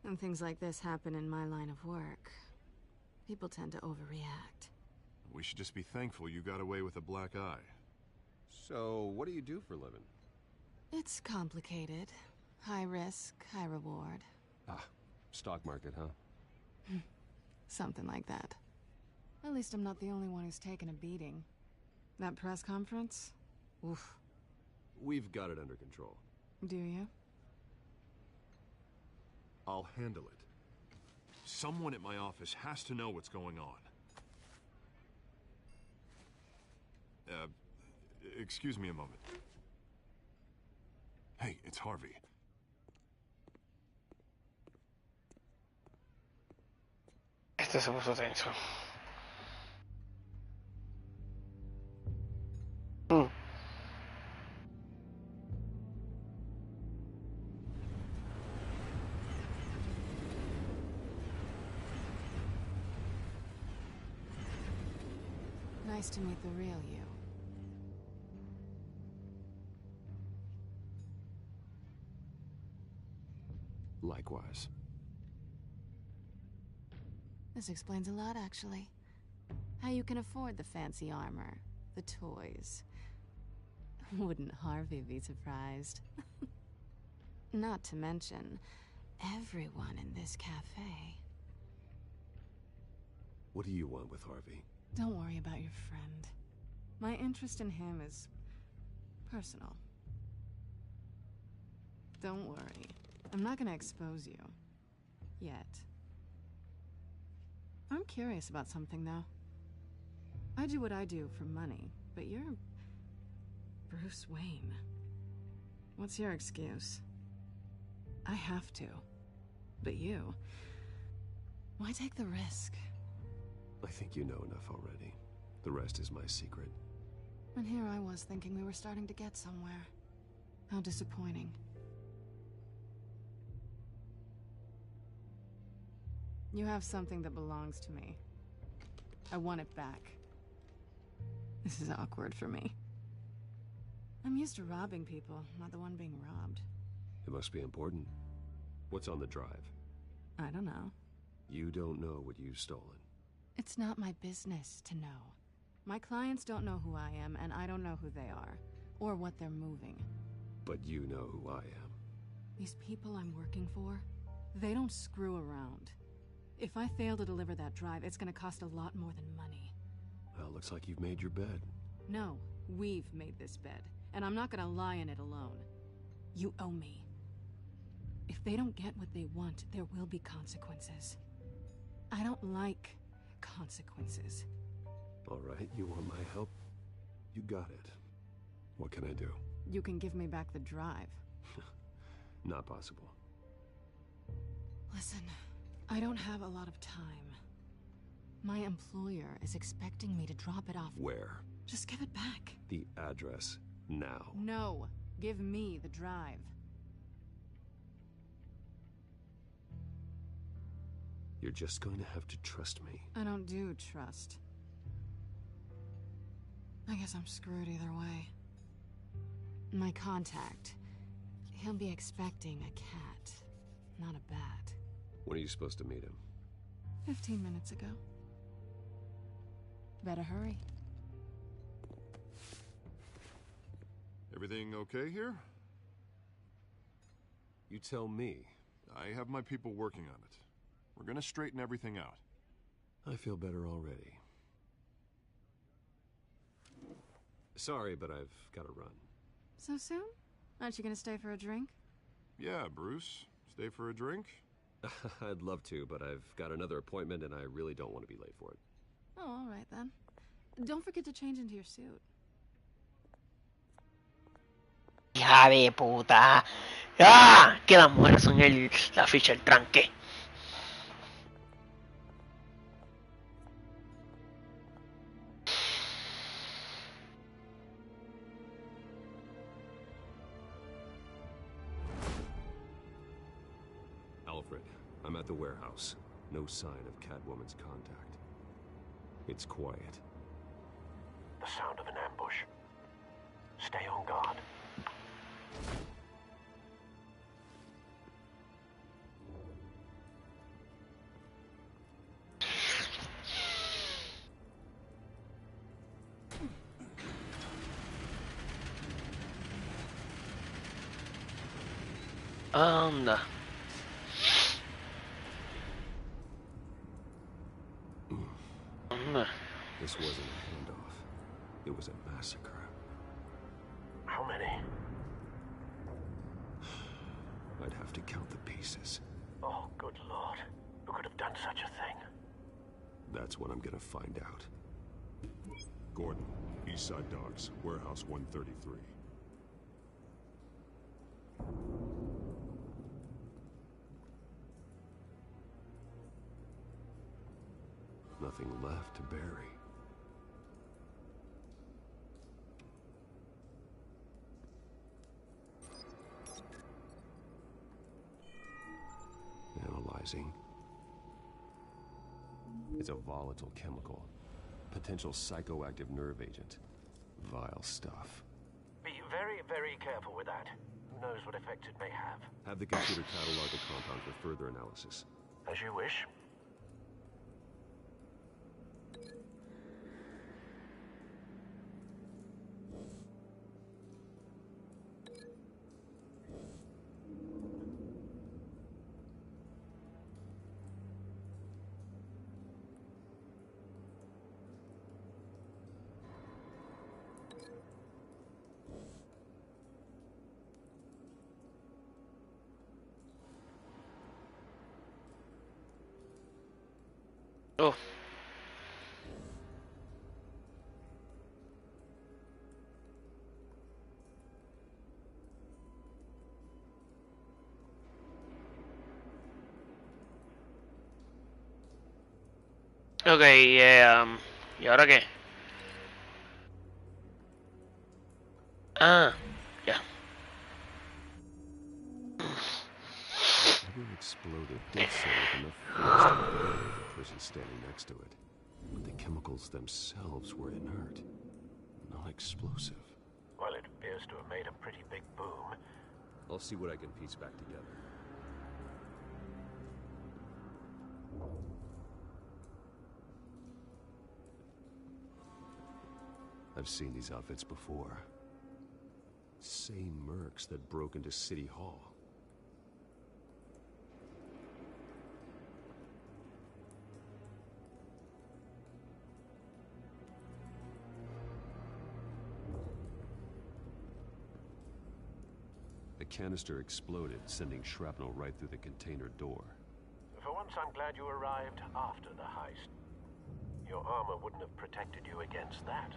When things like this happen in my line of work, people tend to overreact. We should just be thankful you got away with a black eye. So, what do you do for a living? It's complicated. High risk, high reward. Ah, stock market, huh? Something like that. At least I'm not the only one who's taken a beating. That press conference? Oof. We've got it under control. Do you? I'll handle it. Someone at my office has to know what's going on. Excuse me a moment. Hey, it's Harvey. Este se puso tenso. Nice to meet the real you. Likewise. This explains a lot, actually. How you can afford the fancy armor, the toys. Wouldn't Harvey be surprised? Not to mention, everyone in this cafe. What do you want with Harvey? Don't worry about your friend. My interest in him is personal. Don't worry. I'm not gonna expose you. Yet. I'm curious about something, though. I do what I do for money, but you're Bruce Wayne. What's your excuse? I have to. But you... why take the risk? I think you know enough already. The rest is my secret. And here I was thinking we were starting to get somewhere. How disappointing. You have something that belongs to me. I want it back. This is awkward for me. I'm used to robbing people, not the one being robbed. It must be important. What's on the drive? I don't know. You don't know what you've stolen. It's not my business to know. My clients don't know who I am, and I don't know who they are, or what they're moving. But you know who I am. These people I'm working for, they don't screw around. If I fail to deliver that drive, it's gonna cost a lot more than money. Well, looks like you've made your bed. No, we've made this bed, and I'm not gonna lie in it alone. You owe me. If they don't get what they want, there will be consequences. I don't like consequences. All right, you want my help? You got it. What can I do? You can give me back the drive. Not possible. Listen, I don't have a lot of time. My employer is expecting me to drop it off. Where? Just give it back. The address, now. No, give me the drive. You're just going to have to trust me. I don't do trust. I guess I'm screwed either way. My contact, he'll be expecting a cat, not a bat. When are you supposed to meet him? 15 minutes ago. Better hurry. Everything okay here? You tell me. I have my people working on it. We're gonna straighten everything out. I feel better already. Sorry, but I've got to run. So soon? Aren't you gonna stay for a drink? Yeah, Bruce. Stay for a drink? I'd love to, but I've got another appointment and I really don't want to be late for it. Oh, all right then. Don't forget to change into your suit. Hija de puta. ¡Ah! Que las mujeres son la ficha del tranque. Alfred, I'm at the warehouse. No sign of Catwoman's contact. It's quiet. The sound of an ambush. Stay on guard. Anda. This wasn't a handoff. It was a massacre. How many? I'd have to count the pieces. Oh, good lord. Who could have done such a thing? That's what I'm gonna find out. Gordon, Eastside Docks, Warehouse 133. Nothing left to bury. Analyzing. It's a volatile chemical. Potential psychoactive nerve agent. Vile stuff. Be very, very careful with that. Who knows what effect it may have. Have the computer catalog the compound for further analysis. As you wish. Oh. Ok, ¿y ahora qué? Ah, ya. Whatever exploded did so with enough force to burn the person standing next to it. But the chemicals themselves were inert, not explosive. Well, it appears to have made a pretty big boom. I'll see what I can piece back together. I've seen these outfits before. Same mercs that broke into City Hall. The canister exploded, sending shrapnel right through the container door. For once, I'm glad you arrived after the heist. Your armor wouldn't have protected you against that.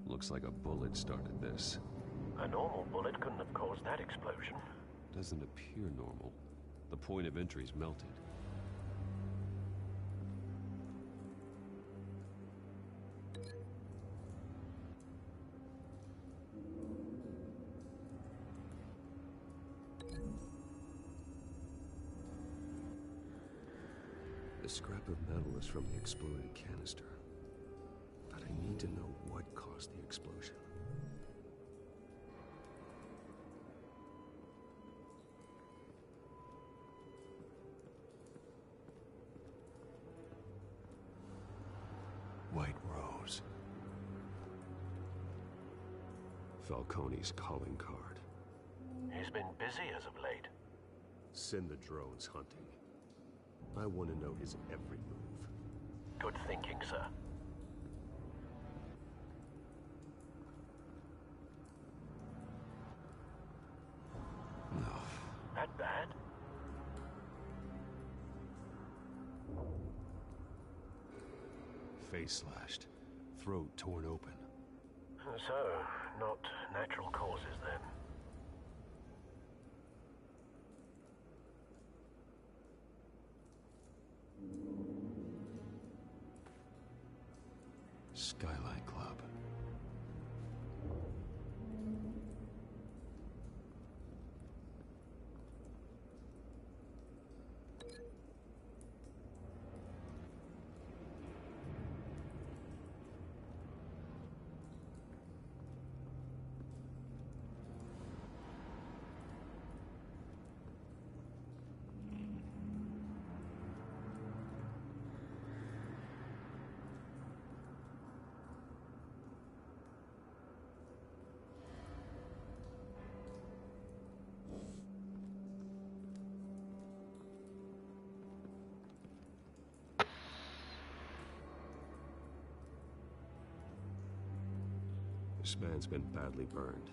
Looks like a bullet started this. A normal bullet couldn't have caused that explosion. Doesn't appear normal. The point of entry's melted. The scrap of metal is from the exploded canister. But I need to know what caused the explosion. White Rose. Falcone's calling card. He's been busy as of late. Send the drones hunting. I want to know his every move. Good thinking, sir. No. That bad? Face slashed. Throat torn open. So, not natural causes then. Skylight Club. This man's been badly burned.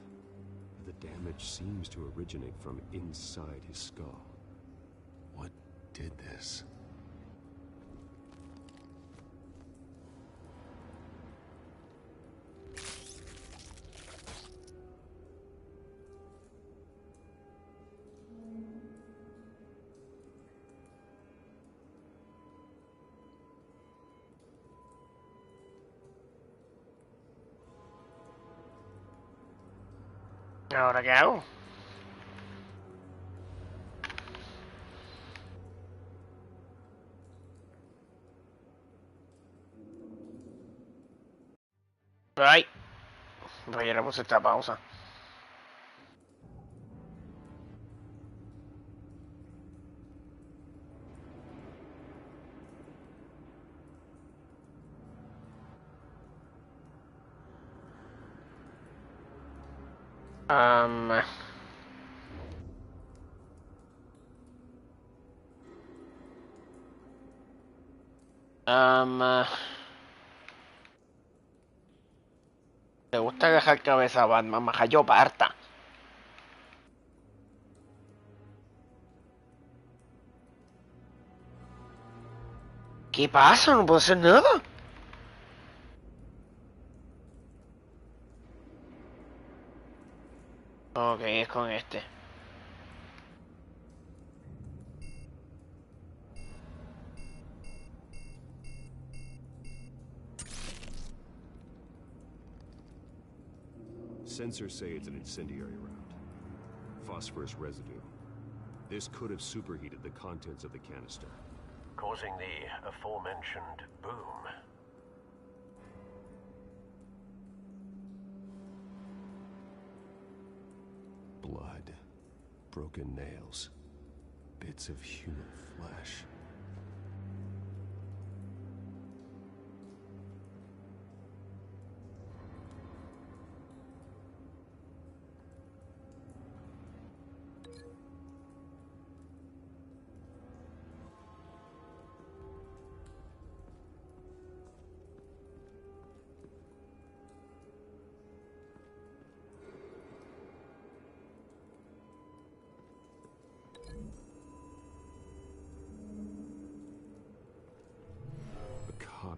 The damage seems to originate from inside his skull. What did this? ¿Ahora qué hago? Ay, pues ya le puse esta pausa. ¿Te gusta agarrar cabeza a Batman? Maja, yo parta. ¿Qué pasa? No puedo hacer nada. Ok, es con este. Sensors say it's an incendiary round. Phosphorus residue. This could have superheated the contents of the canister, causing the aforementioned boom. Blood, broken nails, bits of human flesh.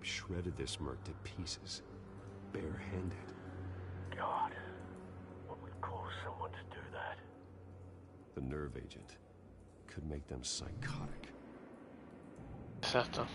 Shredded this merc to pieces, barehanded. God, what would cause someone to do that? The nerve agent could make them psychotic. Exacto.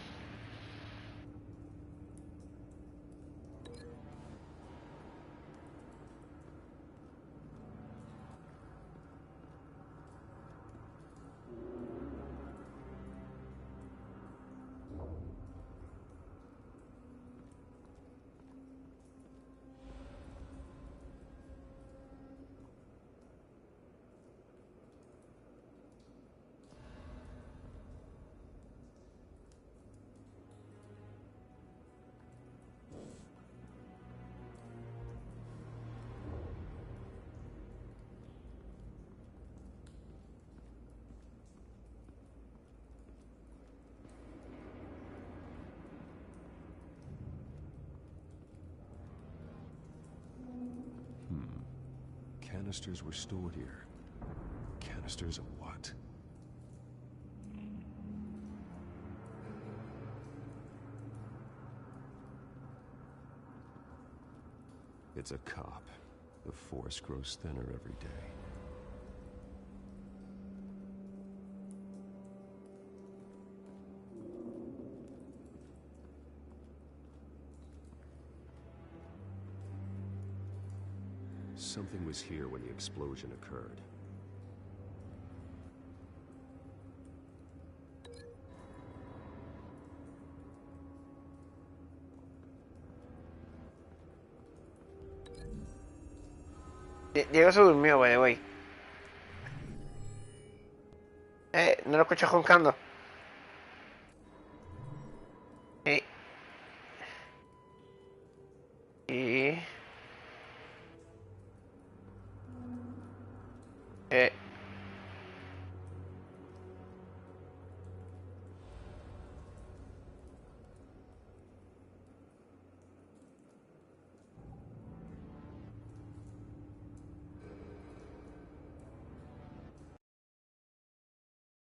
Canisters were stored here. Canisters of what? It's a cop. The force grows thinner every day. Something was here when the explosion occurred. Diego se durmió, by the way. No lo escucho roncando.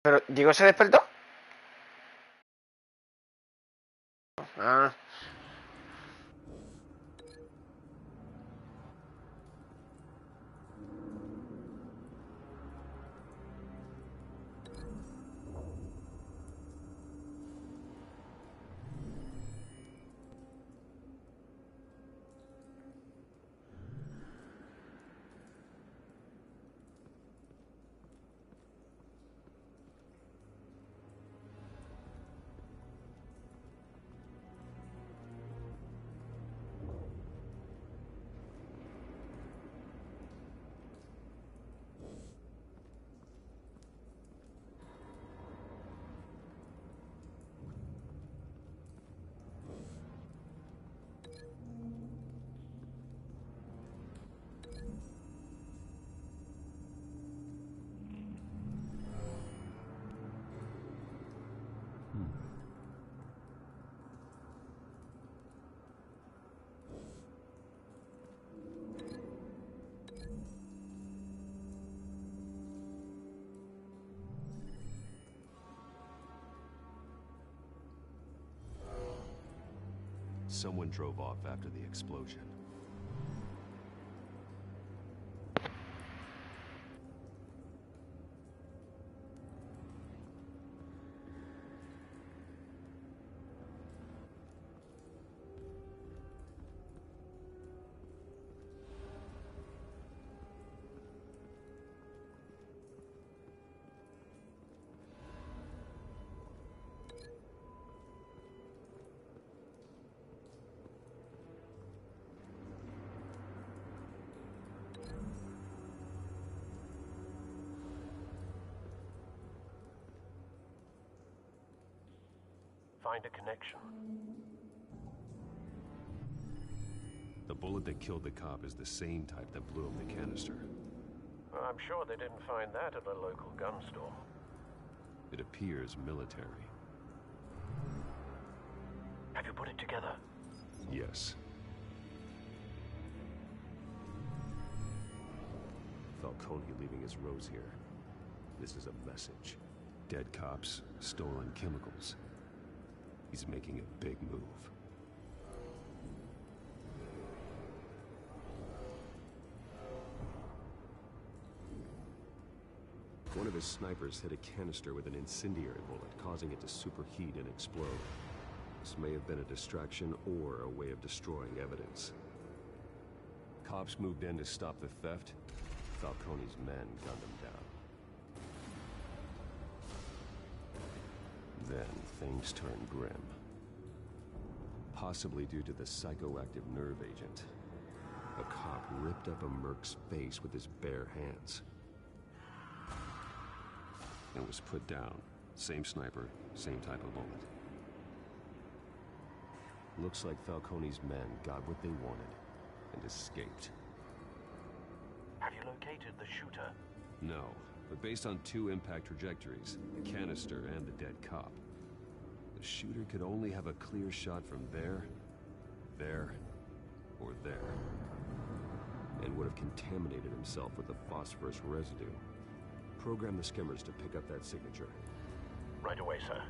Pero, ¿Diego se despertó? Ah. Someone drove off after the explosion. Find a connection. The bullet that killed the cop is the same type that blew up the canister. I'm sure they didn't find that at a local gun store. It appears military. Have you put it together? Yes. Falcone leaving his rose here. This is a message. Dead cops, stolen chemicals. He's making a big move. One of his snipers hit a canister with an incendiary bullet, causing it to superheat and explode. This may have been a distraction or a way of destroying evidence. Cops moved in to stop the theft. Falcone's men gunned him down. Then things turned grim. Possibly due to the psychoactive nerve agent. A cop ripped up a merc's face with his bare hands. And was put down. Same sniper, same type of bullet. Looks like Falcone's men got what they wanted and escaped. Have you located the shooter? No, but based on two impact trajectories, the canister and the dead cop, the shooter could only have a clear shot from there, or there, and would have contaminated himself with the phosphorus residue. Program the skimmers to pick up that signature. Right away, sir.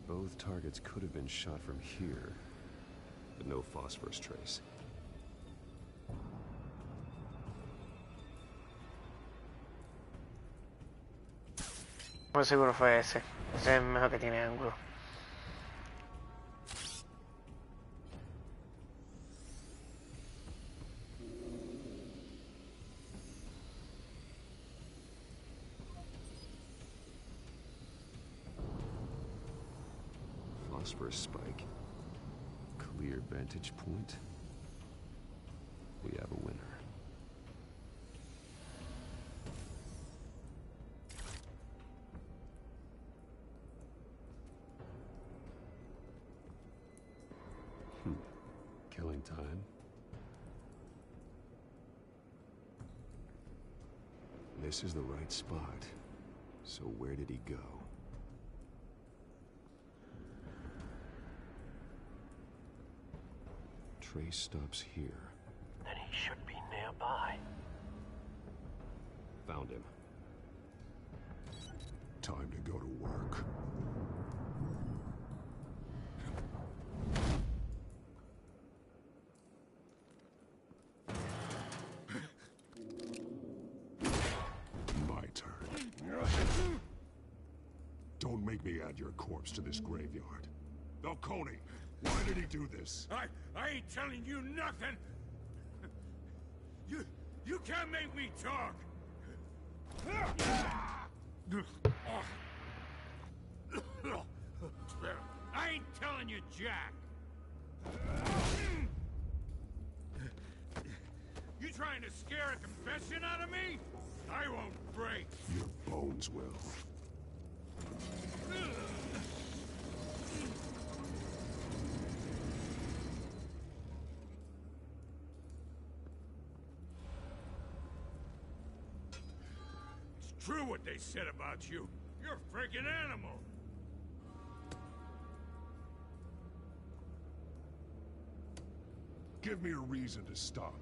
Both targets could have been shot from here, but no phosphorus trace. Muy seguro fue ese. Ese es el mejor que tiene ángulo. Phosphorus spike. Clear vantage point. We have a winner. Killing time. This is the right spot. So where did he go? Trace stops here. Then he should be nearby. Found him. Time to go to work. My turn. Don't make me add your corpse to this graveyard. Falcone, why did he do this? I ain't telling you nothing. You can't make me talk. I ain't telling you, Jack. You trying to scare a confession out of me? I won't break. Your bones will. It's true what they said about you. You're a freaking animal. Give me a reason to stop.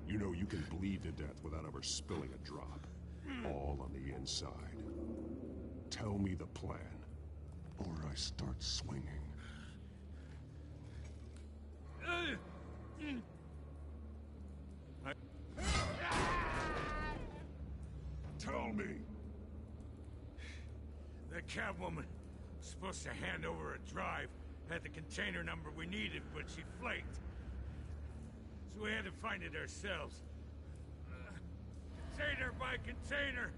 You know you can bleed to death without ever spilling a drop. All on the inside. Tell me the plan, or I start swinging. Tell me! The Catwoman was supposed to hand over a drive, had the container number we needed, but she flaked. So we had to find it ourselves. Container by container.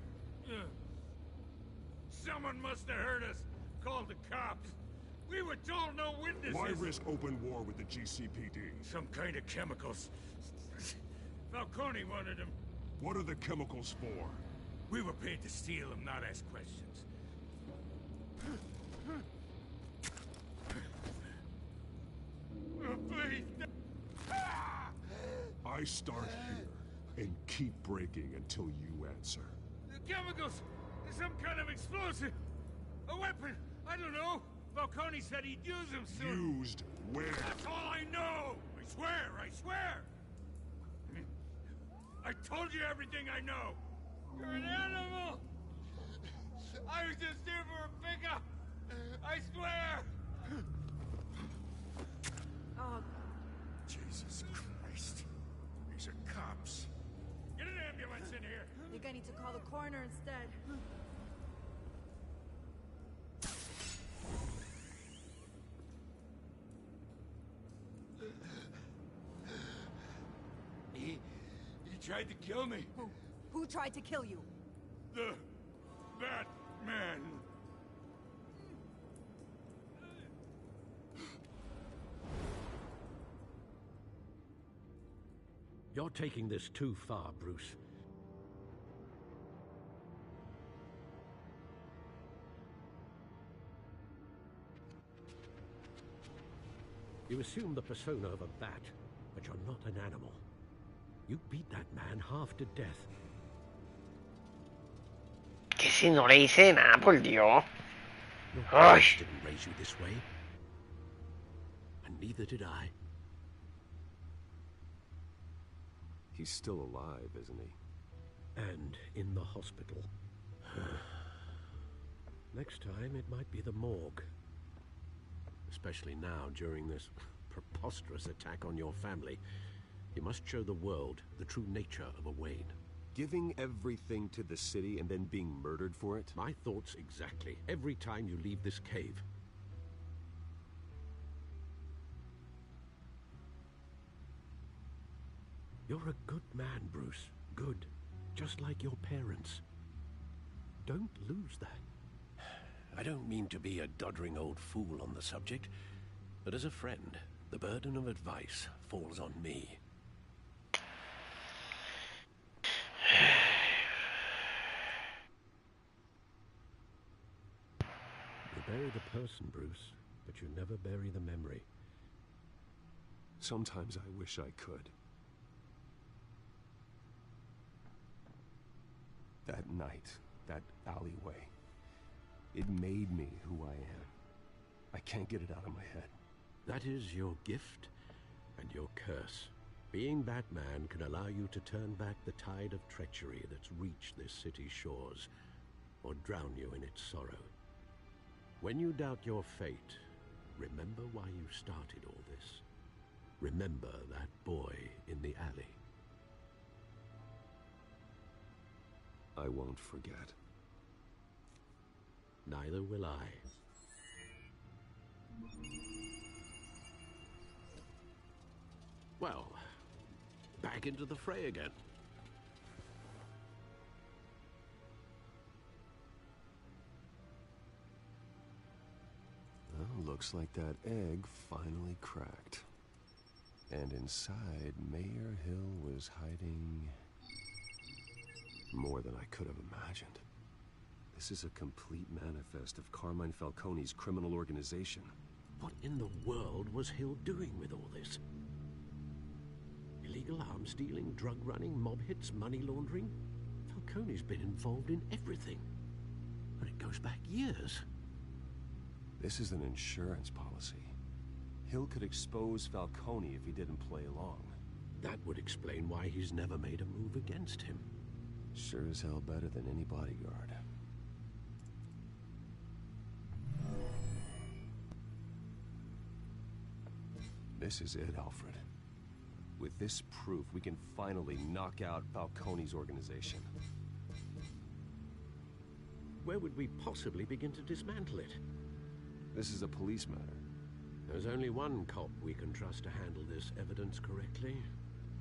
Someone must have heard us, called the cops. We were told no witnesses. Why risk open war with the GCPD? Some kind of chemicals. Falcone wanted them. What are the chemicals for? We were paid to steal them, not ask questions. Please. I start here and keep breaking until you answer. The chemicals! Some kind of explosive! A weapon! I don't know! Falcone said he'd use them soon! Used where? That's all I know! I swear! I swear! I told you everything I know! You're an animal! I was just here for a pickup! I swear! Oh. Jesus Christ. These are cops. Get an ambulance in here! I think I need to call the coroner instead. He tried to kill me. Who tried to kill you? The Batman. You're taking this too far, Bruce. You assume the persona of a bat, but you're not an animal. You beat that man half to death. Que si no le hice nada, por Dios. Your parents didn't raise you this way. And neither did I. He's still alive, isn't he? And in the hospital. Next time, it might be the morgue. Especially now, during this preposterous attack on your family. You must show the world the true nature of a Wayne. Giving everything to the city and then being murdered for it? My thoughts exactly. Every time you leave this cave. You're a good man, Bruce. Good. Just like your parents. Don't lose that. I don't mean to be a doddering old fool on the subject, but as a friend, the burden of advice falls on me. You bury the person, Bruce, but you never bury the memory. Sometimes I wish I could. That night, that alleyway, it made me who I am. I can't get it out of my head. That is your gift and your curse. Being Batman can allow you to turn back the tide of treachery that's reached this city's shores, or drown you in its sorrow. When you doubt your fate, remember why you started all this. Remember that boy in the alley. I won't forget. Neither will I. Well, back into the fray again. Well, looks like that egg finally cracked. And inside, Mayor Hill was hiding more than I could have imagined. This is a complete manifest of Carmine Falcone's criminal organization. What in the world was Hill doing with all this? Illegal arms dealing, drug running, mob hits, money laundering? Falcone's been involved in everything. And it goes back years. This is an insurance policy. Hill could expose Falcone if he didn't play along. That would explain why he's never made a move against him. Sure as hell better than any bodyguard. This is it, Alfred. With this proof, we can finally knock out Falcone's organization. Where would we possibly begin to dismantle it? This is a police matter. There's only one cop we can trust to handle this evidence correctly.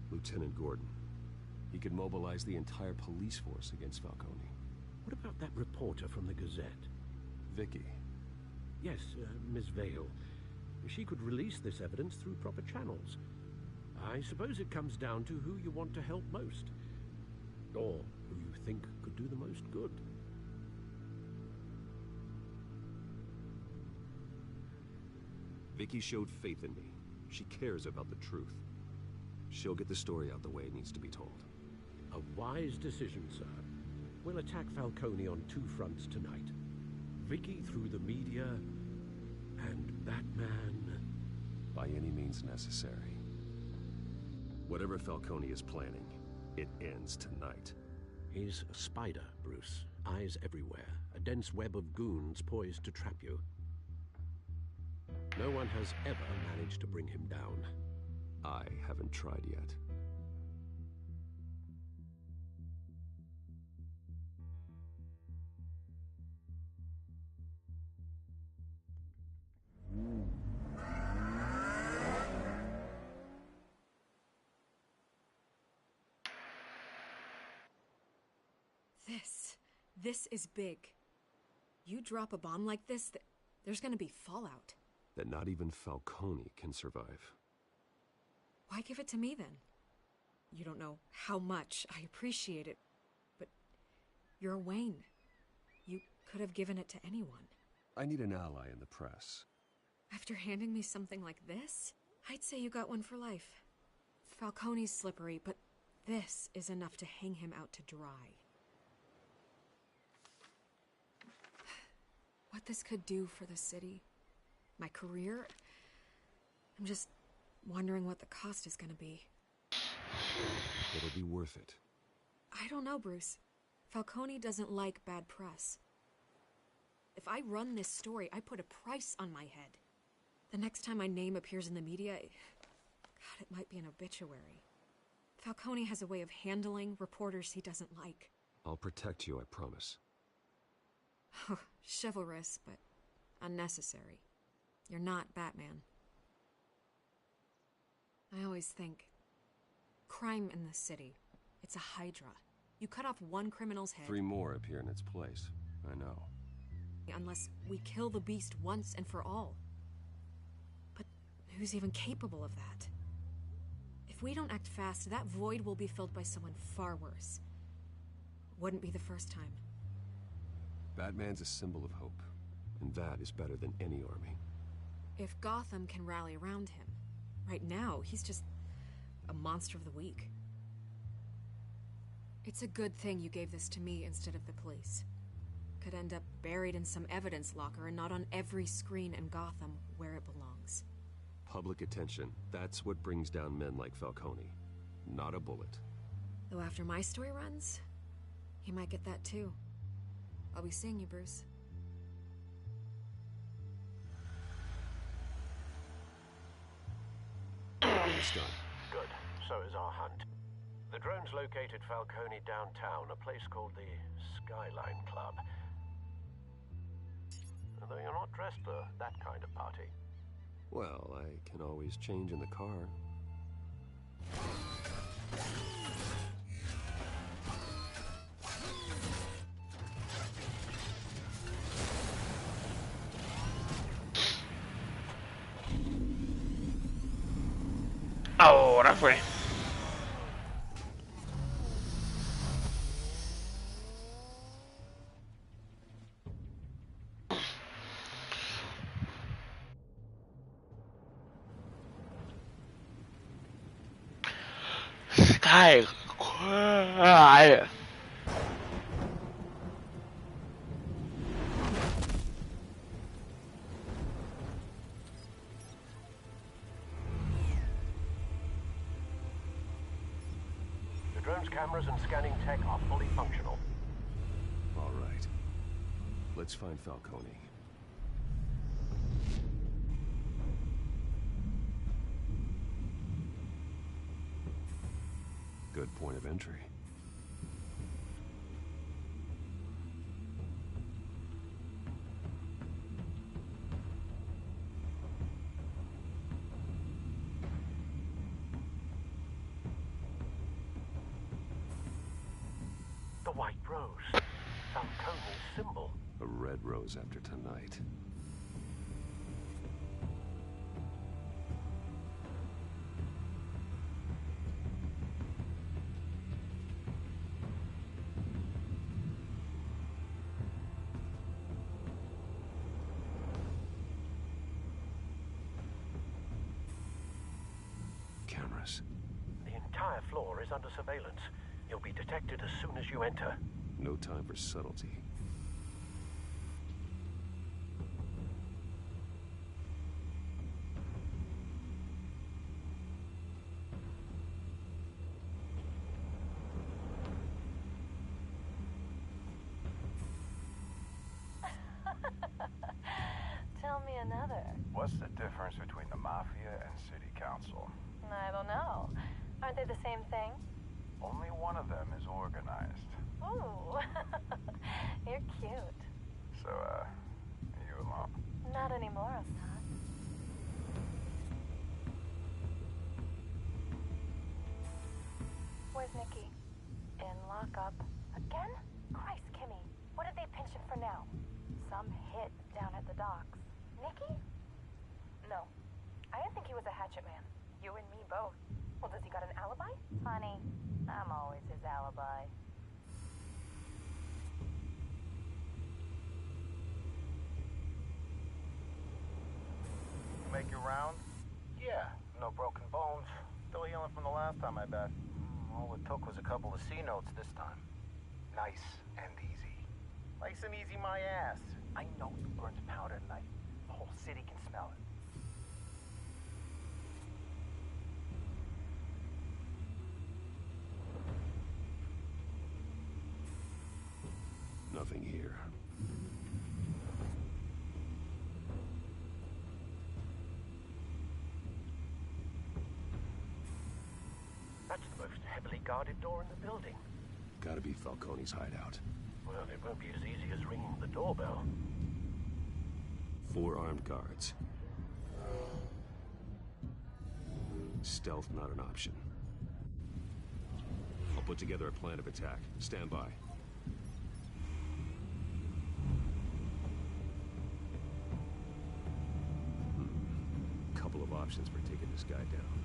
Lieutenant Gordon. He could mobilize the entire police force against Falcone. What about that reporter from the Gazette? Vicky. Yes, Miss Vale. She could release this evidence through proper channels. I suppose it comes down to who you want to help most. Or who you think could do the most good. Vicky showed faith in me. She cares about the truth. She'll get the story out the way it needs to be told. A wise decision, sir. We'll attack Falcone on two fronts tonight. Vicky through the media, and Batman... by any means necessary. Whatever Falcone is planning, it ends tonight. He's a spider, Bruce. Eyes everywhere. A dense web of goons poised to trap you. No one has ever managed to bring him down. I haven't tried yet. This is big. You drop a bomb like this, there's gonna be fallout. That not even Falcone can survive. Why give it to me, then? You don't know how much I appreciate it, but you're Wayne. You could have given it to anyone. I need an ally in the press. After handing me something like this, I'd say you got one for life. Falcone's slippery, but this is enough to hang him out to dry. What this could do for the city, my career, I'm just wondering what the cost is gonna be. It'll be worth it. I don't know, Bruce. Falcone doesn't like bad press. If I run this story, I put a price on my head. The next time my name appears in the media, God, it might be an obituary. Falcone has a way of handling reporters he doesn't like. I'll protect you, I promise. Chivalrous, but unnecessary. You're not Batman. I always think, crime in this city, it's a hydra. You cut off one criminal's head... 3 more appear in its place. I know. Unless we kill the beast once and for all. But who's even capable of that? If we don't act fast, that void will be filled by someone far worse. Wouldn't be the first time. Batman's a symbol of hope, and that is better than any army. If Gotham can rally around him, right now, he's just a monster of the week. It's a good thing you gave this to me instead of the police. Could end up buried in some evidence locker and not on every screen in Gotham where it belongs. Public attention. That's what brings down men like Falcone. Not a bullet. Though after my story runs, he might get that too. I'll be seeing you, Bruce. It's done. Good. So is our hunt. The drone's located Falcone downtown, a place called the Skyline Club. Although you're not dressed for that kind of party. Well, I can always change in the car. Ahora fue. Sky. The drone's cameras and scanning tech are fully functional. All right. Let's find Falcone. Good point of entry. The white rose. Falcone's symbol. A red rose after tonight. Cameras. The entire floor is under surveillance. You'll be detected as soon as you enter. No time for subtlety. Tell me another. What's the difference between the Mafia and City Council? I don't know. Aren't they the same thing? Only one of them is organized. Ooh, you're cute. So, are you alone? Not anymore, Assad. Where's Nikki? In lockup. Again? Christ, Kimmy. What did they pinch him for now? Some hit down at the docks. Nikki? No. I didn't think he was a hatchet man. You and me both. Well, does he got an alibi? Honey, I'm always his alibi. You make your round? Yeah, no broken bones. Still healing from the last time, I bet. All it took was a couple of C notes this time. Nice and easy. Nice and easy my ass. I know who burns powder at night. The whole city can smell it. Nothing here. That's the most heavily guarded door in the building. Gotta be Falcone's hideout. Well, it won't be as easy as ringing the doorbell. 4 armed guards. Stealth not an option. I'll put together a plan of attack. Stand by. Couple of options for taking this guy down.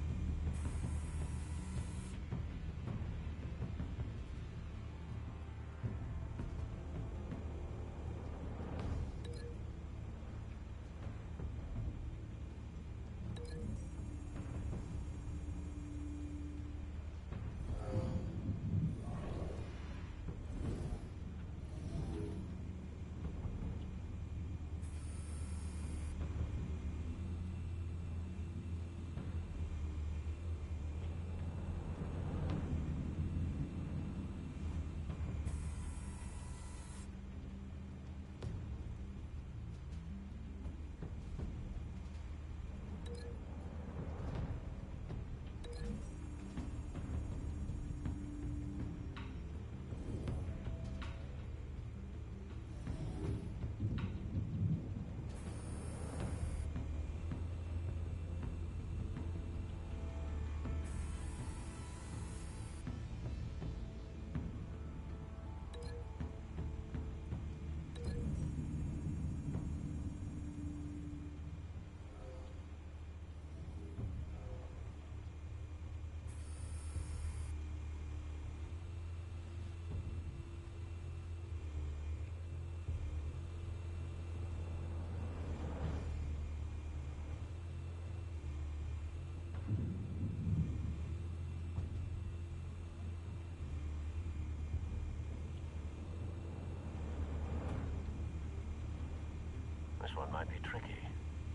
one might be tricky.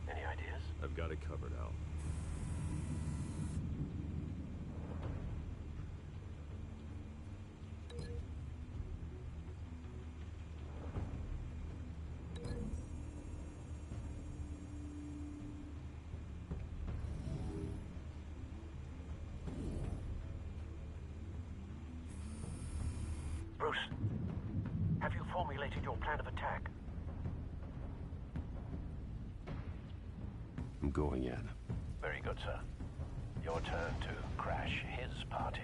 Any ideas? I've got it covered, Al. Bruce, have you formulated your plan of attack? I'm going in. Very good, sir. Your turn to crash his party.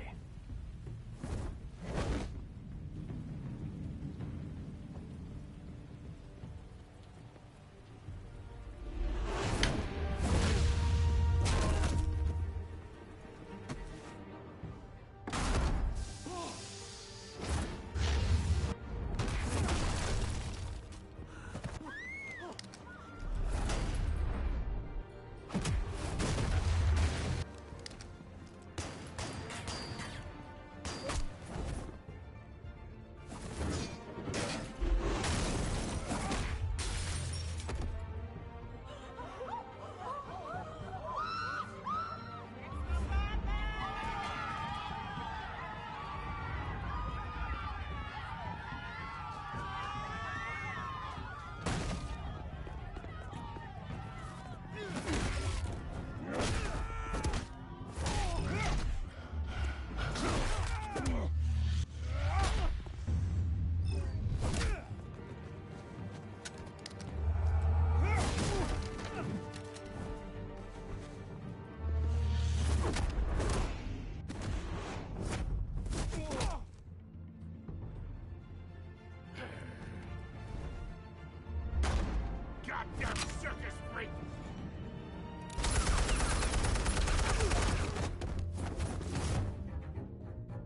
Goddamn circus freak!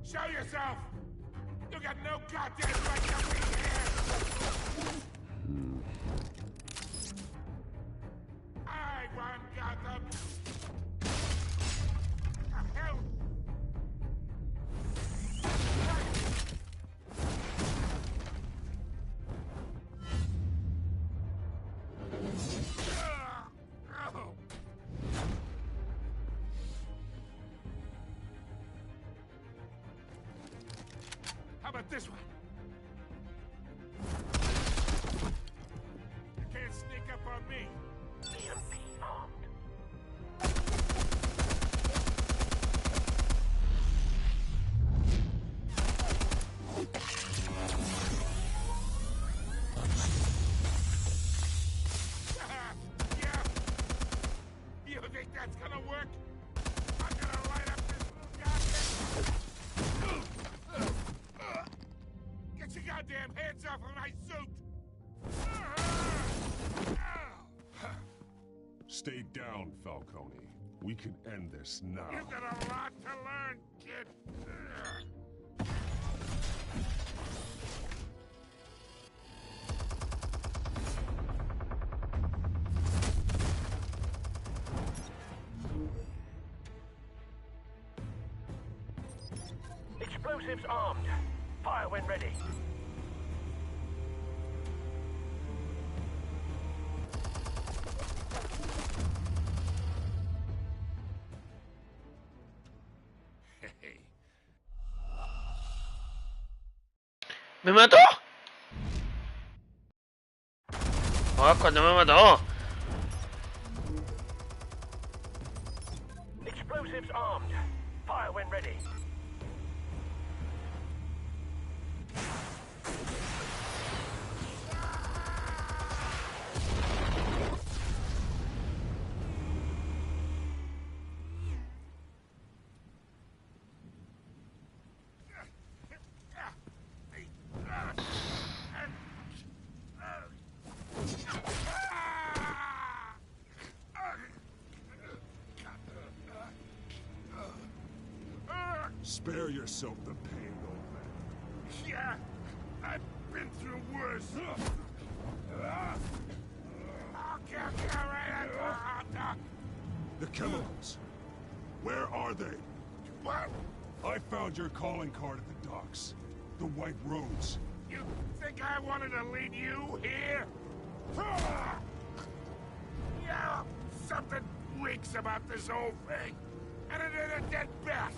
Show yourself! You got no goddamn right to be here! I want Gotham! The hell? How about this one? You can't sneak up on me. EMP armed. Yeah. You think that's gonna work? I'm gonna light up this goddamn... Get your goddamn hands off of my suit! Stay down, Falcone. We can end this now. You've got a lot to learn, kid. Explosives armed. Fire when ready. ¿Me mató? Oh, cuando me mató. Explosives armed. Fire when ready. Spare yourself the pain, old man. Yeah, I've been through worse. I'll kill you right at the hot dog. The chemicals. Where are they? What? I found your calling card at the docks. The White Rose. You think I wanted to lead you here? Yeah, something reeks about this whole thing. And it ain't a dead bat.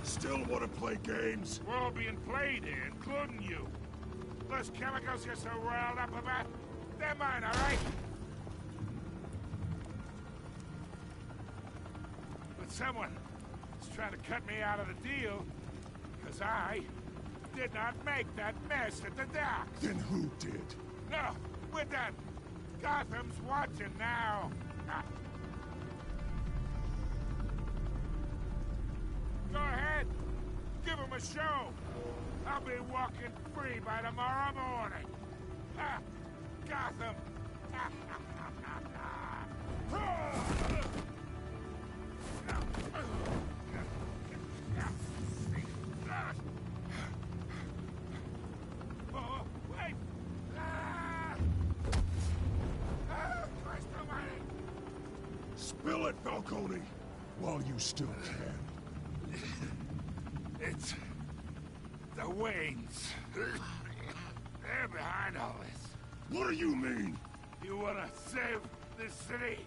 Still want to play games? We're all being played here, including you. Those chemicals you're so riled up about, they're mine, all right? But someone is trying to cut me out of the deal, because I did not make that mess at the docks. Then who did? No, we're done. Gotham's watching now. Go ahead. Give him a show. I'll be walking free by tomorrow morning. Gotham. Oh, wait. Christ almighty. Spill it, Falcone, while you still can. It's the Waynes. They're behind all this. What do you mean? You wanna save this city?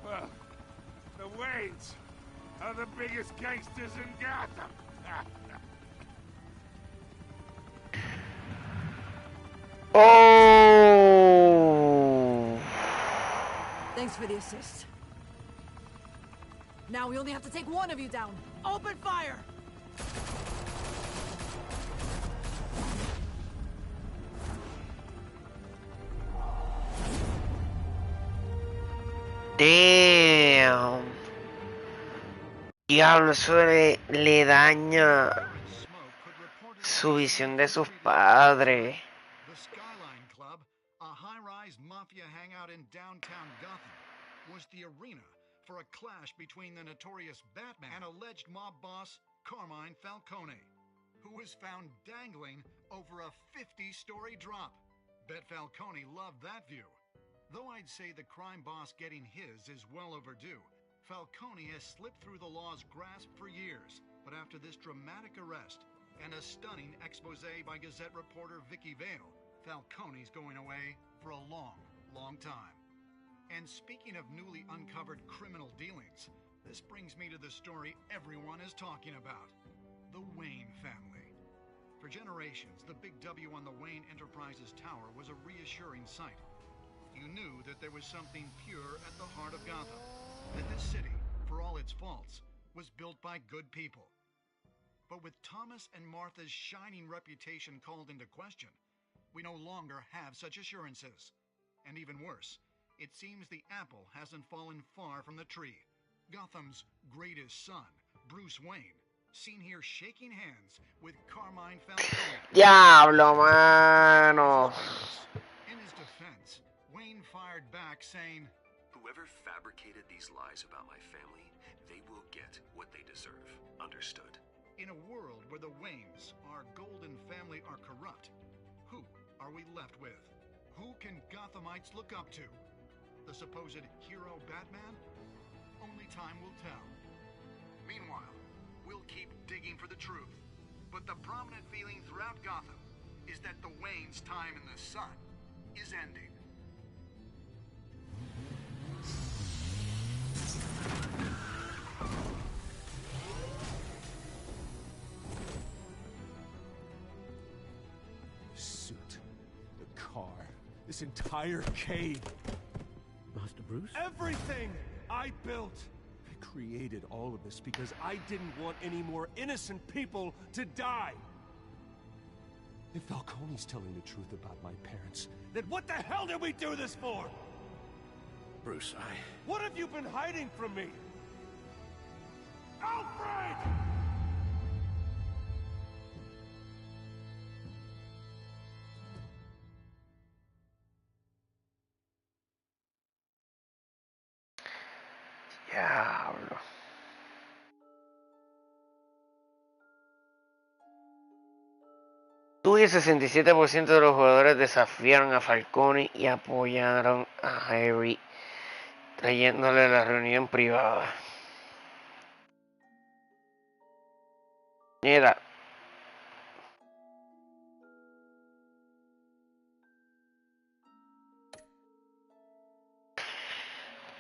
Well, the Waynes are the biggest gangsters in Gotham. Oh! Thanks for the assist. Now we only have to take one of you down. Open fire! Damn. Diablo, eso le daña su visión de sus padres. The Skyline Club, a high-rise mafia hangout in downtown Gotham, was the arena for a clash between the notorious Batman and alleged mob boss Carmine Falcone, who was found dangling over a 50-story drop. Bet Falcone loved that view. Though I'd say the crime boss getting his is well overdue, Falcone has slipped through the law's grasp for years. But after this dramatic arrest and a stunning expose by Gazette reporter Vicky Vale, Falcone's going away for a long, long time. And speaking of newly uncovered criminal dealings, this brings me to the story everyone is talking about: the Wayne family. For generations, the big W on the Wayne Enterprises Tower was a reassuring sight. You knew that there was something pure at the heart of Gotham, that this city, for all its faults, was built by good people. But with Thomas and Martha's shining reputation called into question, we no longer have such assurances. And even worse, it seems the apple hasn't fallen far from the tree. Gotham's greatest son, Bruce Wayne, seen here shaking hands with Carmine Falcone. Diablo, mano. In his defense, Wayne fired back saying, "Whoever fabricated these lies about my family, they will get what they deserve. Understood?" In a world where the Waynes, our golden family, are corrupt, who are we left with? Who can Gothamites look up to? The supposed hero Batman? Only time will tell. Meanwhile, we'll keep digging for the truth. But the prominent feeling throughout Gotham is that the Waynes' time in the sun is ending. The suit, the car, this entire cave. Master Bruce? Everything I built. I created all of this because I didn't want any more innocent people to die. If Falcone's telling the truth about my parents, then what the hell did we do this for? Bruce, What have you been hiding from me? Alfred! Diablo. Tú y el 67% de los jugadores desafiaron a Falcone y apoyaron a Harry, trayéndole la reunión privada. Mira.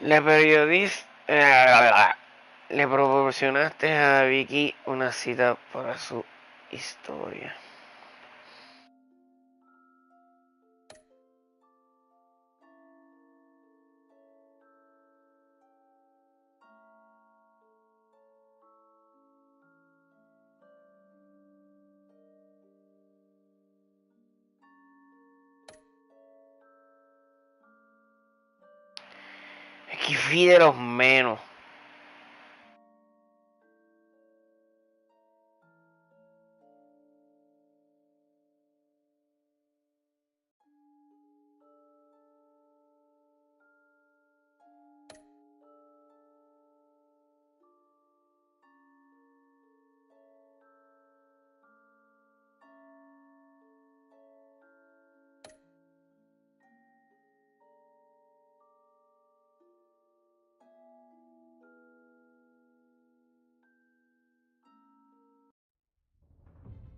Le periodista... le proporcionaste a Vicky una cita para su historia. Aquí fui de los menos.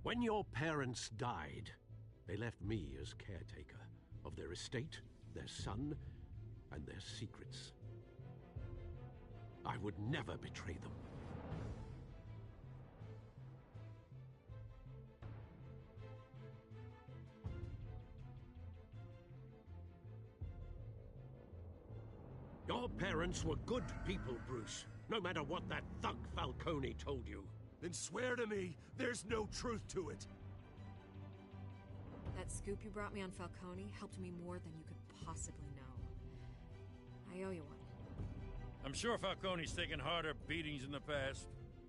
When your parents died, they left me as caretaker of their estate, their son, and their secrets. I would never betray them. Your parents were good people, Bruce, no matter what that thug Falcone told you. Then swear to me there's no truth to it. That scoop you brought me on Falcone helped me more than you could possibly know. I owe you one. I'm sure Falcone's taken harder beatings in the past.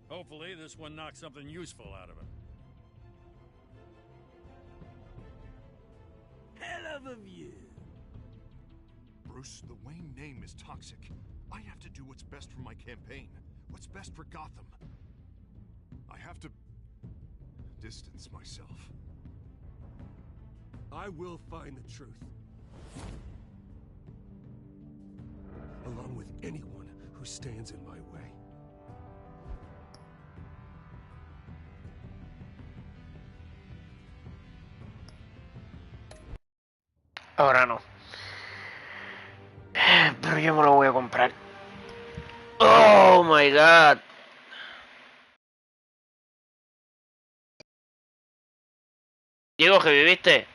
Hopefully this one knocks something useful out of him. Hell of a view. Bruce, the Wayne name is toxic. I have to do what's best for my campaign. What's best for Gotham. I have to distance myself. I will find the truth. Along with anyone who stands in my way. Ahora no. Pero yo me lo voy a comprar. Oh my god. Diego, que viviste.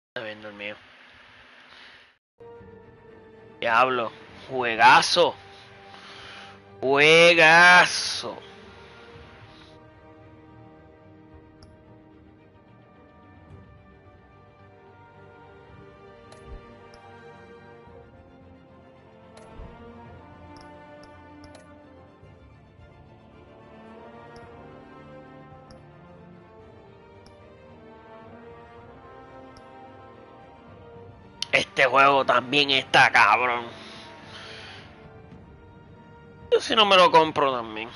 Está viendo el mío. Diablo. Juegazo. Juegazo. Este juego también está cabrón. Yo si no me lo compro también.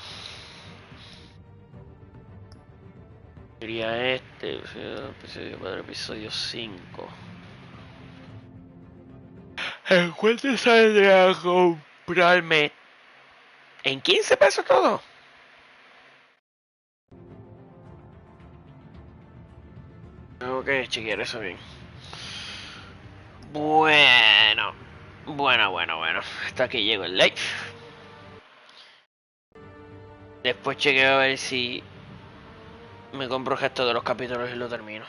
Sería episodio para el episodio 5. ¿En cuánto saldrá a comprarme? ¿En 15 pesos todo? Tengo que chequear eso bien. Bueno. Hasta aquí llegó el live. Después chequeo a ver si me compro el resto de los capítulos y lo termino.